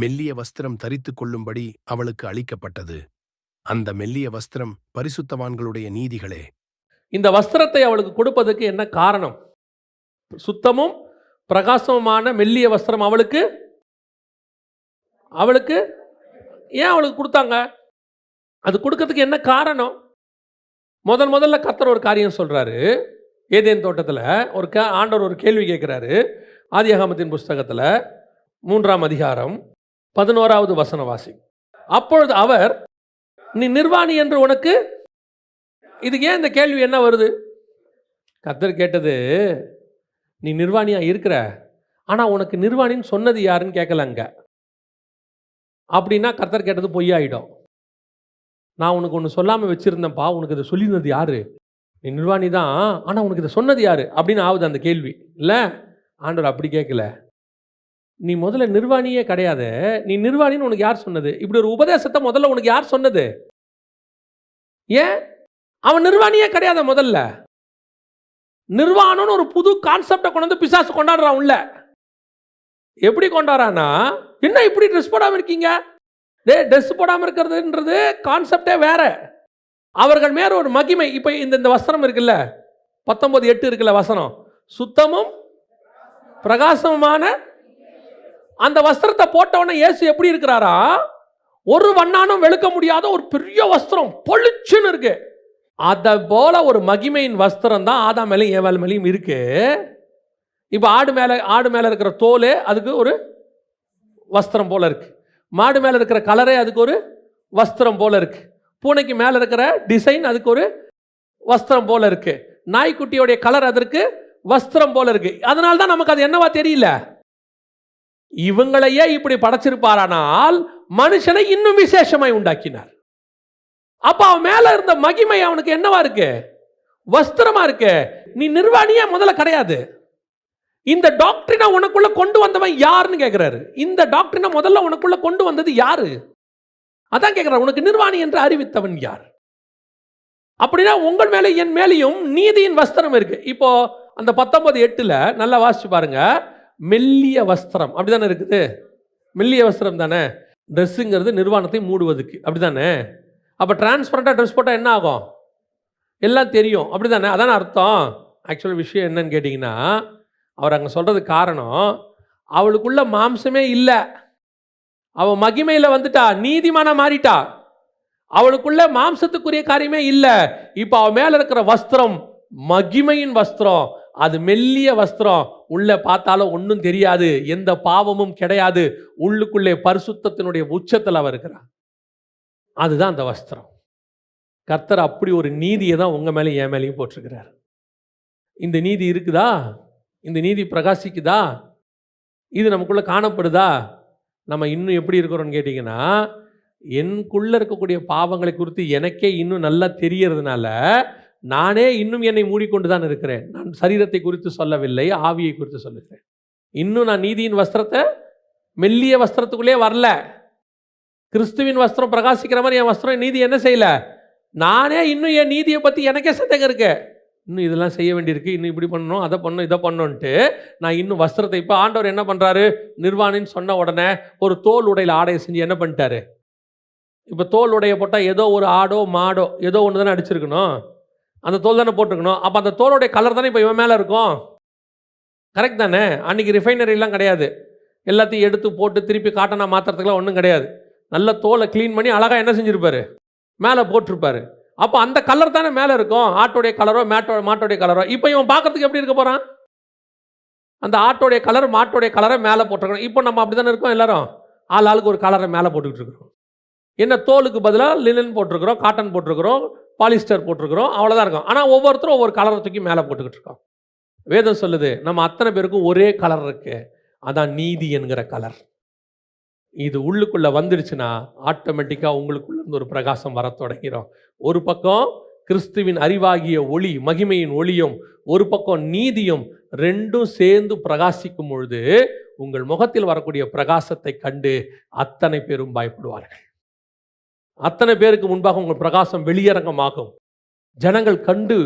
மெல்லிய வஸ்திரம் தரித்து கொள்ளும்படி அவளுக்கு அளிக்கப்பட்டது. அந்த மெல்லிய வஸ்திரம் பரிசுத்தவான்களுடைய நீதிகளே. இந்த வஸ்திரத்தை அவளுக்கு கொடுப்பதற்கு என்ன காரணம்? சுத்தமும் பிரகாசமுமான மெல்லிய வஸ்திரம் அவளுக்கு ஏன் அவளுக்கு கொடுத்தாங்க? அது கொடுக்கறதுக்கு என்ன காரணம்? முதல்ல கர்த்தர் ஒரு காரியம் சொல்றாரு. ஏதேன் தோட்டத்தில் ஆண்டவர் ஒரு கேள்வி கேட்கிறாரு. ஆதியாகமத்தின் புஸ்தகத்தில் 3ஆம் அதிகாரம் 11வது வசனம் வாசி. அப்பொழுது அவர், நீ நிர்வாணி என்று உனக்கு, இதுக்கு ஏன் இந்த கேள்வி என்ன வருது? கர்த்தர் கேட்டது, நீ நிர்வாணியா இருக்கிற, ஆனால் உனக்கு நிர்வாணின்னு சொன்னது யாருன்னு கேட்கலங்க. அப்படின்னா கர்த்தர் கேட்டது பொய்யாயிடும். நான் உனக்கு ஒன்று சொல்லாமல் வச்சுருந்தேன்ப்பா, உனக்கு இதை சொல்லியிருந்தது யாரு? நீ நிர்வாணி தான், ஆனால் உனக்கு இதை சொன்னது யாரு அப்படின்னு ஆகுது அந்த கேள்வி. இல்லை, ஆண்டவர் அப்படி கேட்கல. நீ முதல்ல நிர்வாணியே கிடையாது, நீ நிர்வாணின்னு உனக்கு யார் சொன்னது? இப்படி ஒரு உபதேசத்தை முதல்ல உனக்கு யார் சொன்னது? ஏன் அவன் நிர்வாணியே கிடையாது. முதல்ல நிர்வாணம்னு ஒரு புது கான்செப்டை கொண்டு வந்து பிசாசு கொண்டாடுறான் உள்ள. எப்படி கொண்டாடுறான்னா, என்ன இப்படி ட்ரெஸ் போடாமல் இருக்கீங்க? ட்ரெஸ் போடாமல் இருக்கிறதுன்றது கான்செப்டே வேற. அவர்கள் மேல ஒரு மகிமை. இப்போ இந்த வஸ்திரம் இருக்குல்ல, 19:8 இருக்குல்ல வசனம், சுத்தமும் பிரகாசமுமான அந்த வஸ்திரத்தை போட்டவன இயேசு எப்படி இருக்கிறாரா? ஒரு வண்ணானும் வெளுக்க முடியாத ஒரு பெரிய வஸ்திரம் பொழிச்சுன்னு இருக்கு. அதை போல ஒரு மகிமையின் வஸ்திரம் தான் ஆதாம் மேலையும் ஏவாள் மேலையும் இருக்கு. இப்போ ஆடு மேலே இருக்கிற தோல் அதுக்கு ஒரு வஸ்திரம் போல இருக்கு. மாடு மேலே இருக்கிற கலரே அதுக்கு ஒரு வஸ்திரம் போல இருக்கு. பூனைக்கு மேலே இருக்கிற டிசைன் அதுக்கு ஒரு வஸ்திரம் போல இருக்கு. நாய்க்குட்டியோடைய கலர் அதற்கு வஸ்திரம் போல இருக்கு. அதனால தான் நமக்கு அது என்னவா தெரியல. இவங்களையே இப்படி படைச்சிருப்பாரானால் மனுஷனை இன்னும் விசேஷமாய் உண்டாக்கினார். அப்ப அவன் மேல இருந்த மகிமை அவனுக்கு என்னவா இருக்கு? வஸ்திரமா இருக்கு. நீ நிர்வாணியே முதல்ல கிடையாது. இந்த டாக்டரினை உனக்குள்ள கொண்டு வந்தவன் யாருன்னு கேட்கிறாரு. இந்த டாக்டரினை முதல்ல உனக்குள்ள கொண்டு வந்தது யாரு? அதான் கேட்கிறார், உனக்கு நிர்வாணி என்று அறிவித்தவன் யார்? அப்படின்னா உங்கள் மேலே என் மேலேயும் நீதியின் வஸ்திரம் இருக்கு. இப்போ அந்த 19:8 நல்லா வாசிச்சு பாருங்க. மெல்லிய வஸ்திரம் அப்படிதானே இருக்குது. மெல்லிய வஸ்திரம் தானே. ட்ரெஸ்ஸுங்கிறது நிர்வாணத்தை மூடுவதுக்கு, அப்படிதானே? அப்போ டிரான்ஸ்பரண்டாக ட்ரெஸ் போட்டால் என்ன ஆகும்? எல்லாம் தெரியும், அப்படிதானே? அதான அர்த்தம். ஆக்சுவல் விஷயம் என்னன்னு கேட்டிங்கன்னா, அவர் அங்கே சொல்கிறது காரணம், அவளுக்குள்ள மாம்சமே இல்லை. அவள் மகிமையில் வந்துட்டா, நீதிமானா மாறிட்டா. அவளுக்குள்ள மாம்சத்துக்குரிய காரியமே இல்லை. இப்போ அவள் மேலே இருக்கிற வஸ்திரம் மகிமையின் வஸ்திரம். அது மெல்லிய வஸ்திரம். உள்ள பார்த்தாலும் ஒன்றும் தெரியாது, எந்த பாவமும் கிடையாது. உள்ளுக்குள்ளே பரிசுத்தத்தினுடைய உச்சத்தில் அவள் இருக்கிறார். அதுதான் அந்த வஸ்திரம். கர்த்தர் அப்படி ஒரு நீதியை தான் உங்கள் மேலே என் மேலேயும் போட்டிருக்கிறார். இந்த நீதி இருக்குதா? இந்த நீதி பிரகாசிக்குதா? இது நமக்குள்ளே காணப்படுதா? நம்ம இன்னும் எப்படி இருக்கிறோன்னு கேட்டிங்கன்னா, எனக்குள்ளே இருக்கக்கூடிய பாவங்களை குறித்து எனக்கே இன்னும் நல்லா தெரியறதுனால நானே இன்னும் என்னை மூடிக்கொண்டு தான் இருக்கிறேன். நான் சரீரத்தை குறித்து சொல்லவில்லை, ஆவியை குறித்து சொல்லுகிறேன். இன்னும் நான் நீதியின் வஸ்திரத்தை, மெல்லிய வஸ்திரத்துக்குள்ளே வரல. கிறிஸ்துவின் வஸ்திரம் பிரகாசிக்கிற மாதிரி என் வஸ்திரம் நீதி என்ன செய்யலை. நானே இன்னும் என் நீதியை பற்றி எனக்கே சந்தேகம் இருக்கு. இன்னும் இதெல்லாம் செய்ய வேண்டியிருக்கு, இன்னும் இப்படி பண்ணணும், அதை பண்ணணும், இதை பண்ணணுன்ட்டு நான் இன்னும் வஸ்திரத்தை. இப்போ ஆண்டவர் என்ன பண்ணுறாரு? நிர்வாணின்னு சொன்ன உடனே ஒரு தோல் உடையில் ஆடையை செஞ்சு என்ன பண்ணிட்டாரு? இப்போ தோல் உடைய போட்டால் ஏதோ ஒரு ஆடோ மாடோ ஏதோ ஒன்று தானே அடிச்சிருக்கணும், அந்த தோல் தானே போட்டிருக்கணும். அப்போ அந்த தோலுடைய கலர் தானே இப்போ இவன் மேலே இருக்கும். கரெக்ட் தானே? அன்றைக்கி ரிஃபைனரிலாம் கிடையாது. எல்லாத்தையும் எடுத்து போட்டு திருப்பி காட்டனா மாற்றுறதுக்குலாம் ஒன்றும் கிடையாது. நல்ல தோலை க்ளீன் பண்ணி அழகாக என்ன செஞ்சுருப்பாரு? மேலே போட்டிருப்பாரு. அப்போ அந்த கலர் தானே மேலே இருக்கும். ஆட்டோடைய கலரோ மாட்டோடைய கலரோ. இப்போ இவன் பார்க்கறதுக்கு எப்படி இருக்க போகிறான்? அந்த ஆட்டோடைய கலர் மாட்டோடைய கலரை மேலே போட்டிருக்கணும். இப்போ நம்ம அப்படி தானே இருக்கோம் எல்லாரும். ஆளுக்கு ஒரு கலரை மேலே போட்டுக்கிட்டு இருக்கிறோம். என்ன தோலுக்கு பதிலாக லினன் போட்டிருக்கிறோம், காட்டன் போட்டிருக்கிறோம், பாலிஸ்டர் போட்டிருக்கிறோம், அவ்வளோதான் இருக்கும். ஆனால் ஒவ்வொருத்தரும் ஒவ்வொரு கலரை தூக்கி மேலே போட்டுக்கிட்டு இருக்கோம். வேதம் சொல்லுது நம்ம அத்தனை பேருக்கும் ஒரே கலர் இருக்கு, அதான் நீதி என்கிற கலர். இது உள்ளுக்குள்ளே வந்துடுச்சுன்னா ஆட்டோமேட்டிக்காக உங்களுக்குள்ள இருந்து ஒரு பிரகாசம் வர தொடங்கிறோம். ஒரு பக்கம் கிறிஸ்துவின் அறிவாகிய ஒளி, மகிமையின் ஒளியும், ஒரு பக்கம் நீதியும், ரெண்டும் சேர்ந்து பிரகாசிக்கும் பொழுது உங்கள் முகத்தில் வரக்கூடிய பிரகாசத்தை கண்டு அத்தனை பேரும் பயப்படுவார்கள். அத்தனை பேருக்கு முன்பாக உங்கள் பிரகாசம் வெளியரங்கமாகும். ஜனங்கள் கண்டு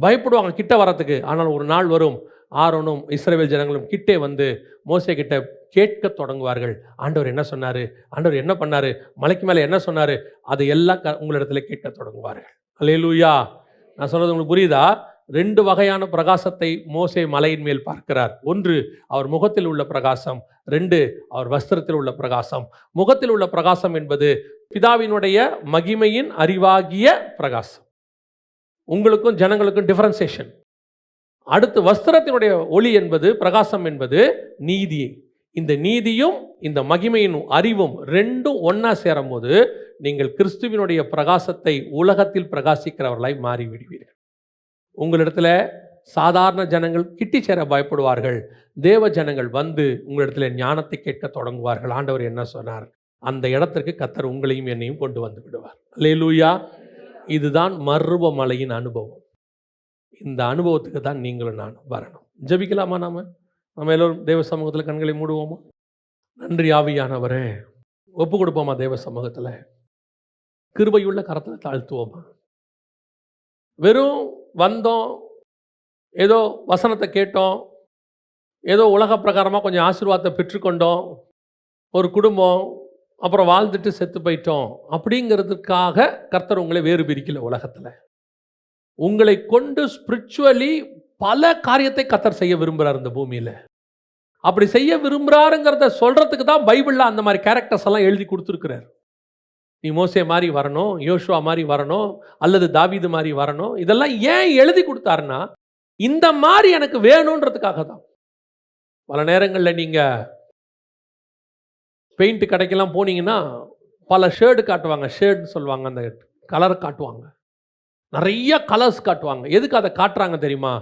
பயப்படுவாங்க கிட்ட வரத்துக்கு. ஆனால் ஒரு நாள் வரும், ஆரோனும் இஸ்ரவேல் ஜனங்களும் கிட்டே வந்து மோசே கிட்ட கேட்க தொடங்குவார்கள். ஆண்டவர் என்ன சொன்னார், ஆண்டவர் என்ன பண்ணார், மலைக்கு மேலே என்ன சொன்னார், அதை எல்லாம் உங்களிடத்துல கேட்க தொடங்குவார்கள். அல்லேலூயா. நான் சொல்றது உங்களுக்கு புரியுதா? 2 வகையான பிரகாசத்தை மோசே மலையின் மேல் பார்க்கிறார். ஒன்று அவர் முகத்தில் உள்ள பிரகாசம், 2 அவர் வஸ்திரத்தில் உள்ள பிரகாசம். முகத்தில் உள்ள பிரகாசம் என்பது பிதாவினுடைய மகிமையின் அறிவாகிய பிரகாசம். உங்களுக்கும் ஜனங்களுக்கும் டிஃபரன்சியேஷன். அடுத்து வஸ்திரத்தினுடைய ஒளி என்பது, பிரகாசம் என்பது நீதி. இந்த நீதியும் இந்த மகிமையின் அறிவும் ரெண்டும் ஒன்னா சேரும் போது நீங்கள் கிறிஸ்துவினுடைய பிரகாசத்தை உலகத்தில் பிரகாசிக்கிறவர்களாய் மாறிவிடுவீர்கள். உங்களிடத்துல சாதாரண ஜனங்கள் கிட்டி சேர பயப்படுவார்கள். தேவ ஜனங்கள் வந்து உங்களிடத்துல ஞானத்தை கேட்க தொடங்குவார்கள். ஆண்டவர் என்ன சொன்னார், அந்த இடத்திற்கு கர்த்தர் உங்களையும் என்னையும் கொண்டு வந்து விடுவார். அல்லேலூயா. இதுதான் மர்ருவ மலையின் அனுபவம். இந்த அனுபவத்துக்கு தான் நீங்களும் நான் வரணும். ஜெபிக்கலாமா? நம்ம எல்லோரும் தேவ சமூகத்தில் கண்களை மூடுவோமா? நன்றி ஆவியானவரே. ஒப்பு கொடுப்போமா தேவ சமூகத்தில்? கிருபையுள்ள கரத்தில் தாழ்த்துவோமா? வெறும் வந்தோம், ஏதோ வசனத்தை கேட்டோம், ஏதோ உலக பிரகாரமாக கொஞ்சம் ஆசீர்வாதத்தை பெற்றுக்கொண்டோம், ஒரு குடும்பம், அப்புறம் வாழ்ந்துட்டு செத்து போயிட்டோம் அப்படிங்கிறதுக்காக கர்த்தர் உங்களை வேறு பிரிக்கல. உலகத்தில் உங்களை கொண்டு ஸ்பிரிச்சுவலி பல காரியத்தை கர்த்தர் செய்ய விரும்புகிறார் இந்த பூமியில். அப்படி செய்ய விரும்புகிறாருங்கிறத சொல்கிறதுக்கு தான் பைபிளில் அந்த மாதிரி கேரக்டர்ஸ் எல்லாம் எழுதி கொடுத்துருக்கிறார். நீ மோசே மாதிரி வரணும், யோசுவா மாதிரி வரணும், அல்லது தாவீது மாதிரி வரணும். இதெல்லாம் ஏன் எழுதி கொடுத்தாருன்னா இந்த மாதிரி எனக்கு வேணுன்றதுக்காக தான். பல நேரங்களில் நீங்கள் பெயிண்ட் கடைக்கெல்லாம் போனீங்கன்னா பல ஷேடு காட்டுவாங்க. ஷேடுன்னு சொல்லுவாங்க, அந்த கலர் காட்டுவாங்க, நிறைய கலர்ஸ் காட்டுவாங்க. எதுக்கு அதை காட்டுறாங்க தெரியுமா?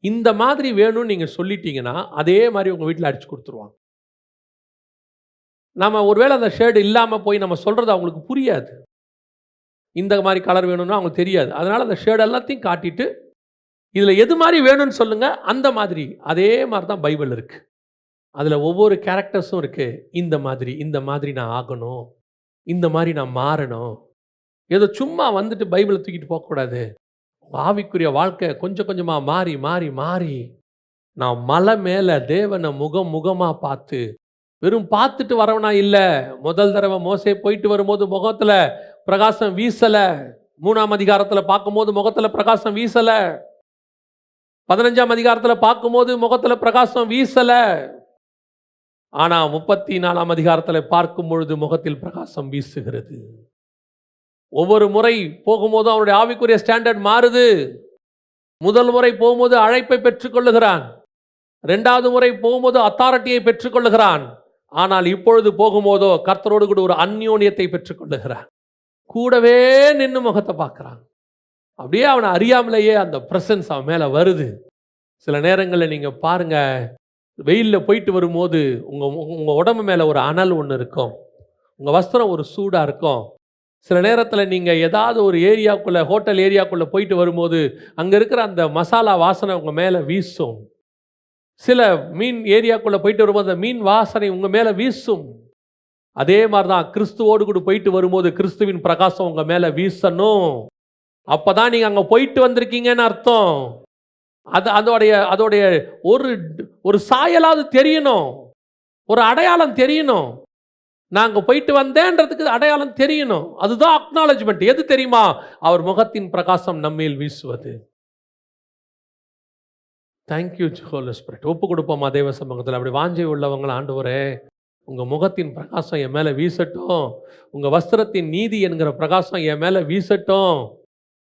இந்த மாதிரி வேணும்னு நீங்கள் சொல்லிட்டீங்கன்னா அதே மாதிரி உங்கள் வீட்டில் அடிச்சு கொடுத்துருவாங்க. நம்ம ஒருவேளை அந்த ஷேடு இல்லாமல் போய் நம்ம சொல்கிறது அவங்களுக்கு புரியாது. இந்த மாதிரி கலர் வேணும்னா அவங்களுக்கு தெரியாது. அதனால் அந்த ஷேடு எல்லாத்தையும் காட்டிட்டு இதில் எது மாதிரி வேணும்னு சொல்லுங்கள், அந்த மாதிரி. அதே மாதிரி தான் பைபிள் இருக்குது. அதில் ஒவ்வொரு கேரக்டர்ஸும் இருக்குது. இந்த மாதிரி நான் ஆகணும், இந்த மாதிரி நான் மாறணும். ஏதோ சும்மா வந்துட்டு பைபிளை தூக்கிட்டு போகக்கூடாது. ஆவிக்குரிய வாழ்க்கை கொஞ்சம் கொஞ்சமாக மாறி மாறி மாறி நான் மலை மேலே தேவனை முகமாக பார்த்து, வெறும் பார்த்துட்டு வரவனா இல்லை. முதல் தடவை மோசே போயிட்டு வரும்போது முகத்தில் பிரகாசம் வீசலை. 3ஆம் அதிகாரத்தில் பார்க்கும்போது முகத்தில் பிரகாசம் வீசலை. 15ஆம் அதிகாரத்தில் பார்க்கும்போது முகத்தில் பிரகாசம் வீசலை. ஆனால் 34ஆம் அதிகாரத்தில் பார்க்கும் பொழுது முகத்தில் பிரகாசம் வீசுகிறது. ஒவ்வொரு முறை போகும்போதும் அவருடைய ஆவிக்குரிய ஸ்டாண்டர்ட் மாறுது. முதல் முறை போகும்போது அழைப்பை பெற்றுக்கொள்ளுகிறான், 2வது முறை போகும்போது அத்தாரிட்டியை பெற்றுக்கொள்ளுகிறான். ஆனால் இப்பொழுது போகும்போதோ கர்த்தரோடு கூட ஒரு அந்யோன்யத்தை பெற்றுக்கொள்ளுகிறான். கூடவே நின்று முகத்தை பார்க்குறான். அப்படியே அவனை அறியாமலேயே அந்த பிரசன்ஸ் அவன் மேலே வருது. சில நேரங்களில் நீங்கள் பாருங்கள், வெயிலில் போயிட்டு வரும்போது உங்கள் உடம்பு மேலே ஒரு அனல் ஒன்று இருக்கும், உங்கள் வஸ்திரம் ஒரு சூடாக இருக்கும். சில நேரத்தில் நீங்கள் ஏதாவது ஒரு ஏரியாவுக்குள்ளே, ஹோட்டல் ஏரியாவுக்குள்ளே போயிட்டு வரும்போது அங்கே இருக்கிற அந்த மசாலா வாசனை உங்கள் மேலே வீசும். சில மீன் ஏரியாவுக்குள்ளே போயிட்டு வரும்போது அந்த மீன் வாசனை உங்கள் மேலே வீசும். அதே மாதிரி தான் கிறிஸ்துவோடு கூட போயிட்டு வரும்போது கிறிஸ்துவின் பிரகாசம் உங்கள் மேலே வீசணும். அப்போ தான் நீங்கள் அங்கே போயிட்டு வந்திருக்கீங்கன்னு அர்த்தம். அதோடைய ஒரு சாயலாவது தெரியணும், ஒரு அடையாளம் தெரியணும். நாங்கள் போயிட்டு வந்தேன்றதுக்கு அடையாளம் தெரியணும். அதுதான் அக்னாலஜ்மெண்ட். எது தெரியுமா? அவர் முகத்தின் பிரகாசம் நம்மேல் வீசுவது. Thank you Holi spirit. ஒப்பு கொடுப்போமா தேவ சமூகத்தில்? அப்படி வாஞ்சை உள்ளவங்களை, ஆண்டவரே உங்கள் முகத்தின் பிரகாசம் என் மேலே வீசட்டும், உங்கள் வஸ்திரத்தின் நீதி என்கிற பிரகாசம் என் மேலே வீசட்டும்.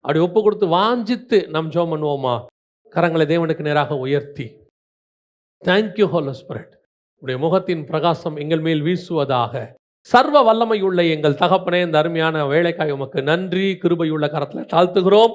அப்படி ஒப்பு கொடுத்து வாஞ்சித்து நாம் ஜெபம் பண்ணுவோமா? கரங்களை தேவனுக்கு நேராக உயர்த்தி, தேங்க்யூ ஹோலி ஸ்பிரிட், உடைய முகத்தின் பிரகாசம் எங்கள் மேல் வீசுவதாக. சர்வ வல்லமையுள்ள எங்கள் தகப்பனே, இந்த அருமையான வேலைக்காய் உமக்கு நன்றி. கிருபையுள்ள கரத்தில் தாழ்த்துகிறோம்.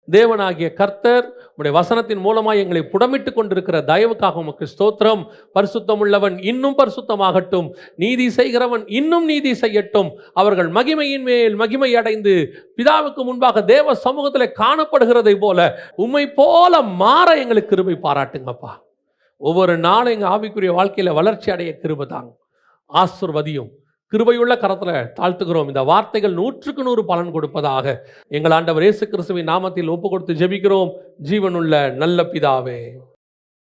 தேவனாகிய கர்த்தர் உம்முடைய வசனத்தின் மூலமாய் எங்களை புடமிட்டுக் கொண்டிருக்கிற தயவுக்காக உமக்கு ஸ்தோத்திரம். பரிசுத்தமுள்ளவன் இன்னும் பரிசுத்தமாகட்டும், நீதி செய்கிறவன் இன்னும் நீதி செய்யட்டும். அவர்கள் மகிமையின் மேல் மகிமை அடைந்து பிதாவுக்கு முன்பாக தேவ சமூகத்தில் காணப்படுகிறதை போல உம்மை போல மாற எங்களுக்கு கிருபை பாராட்டுங்கப்பா. ஒவ்வொரு நாளும் எங்கள் ஆவிக்குரிய வாழ்க்கையில் வளர்ச்சி அடைய கிருபை தாங்க. ஆசீர்வதியும். கிருபையுள்ள கரத்தில் தாழ்த்துகிறோம். இந்த வார்த்தைகள் 100க்கு 100 பலன் கொடுப்பதாக எங்கள் ஆண்டவர் இயேசு கிறிஸ்துவின் நாமத்தில் ஒப்பு கொடுத்து ஜெபிக்கிறோம். ஜீவனுள்ள நல்ல பிதாவே.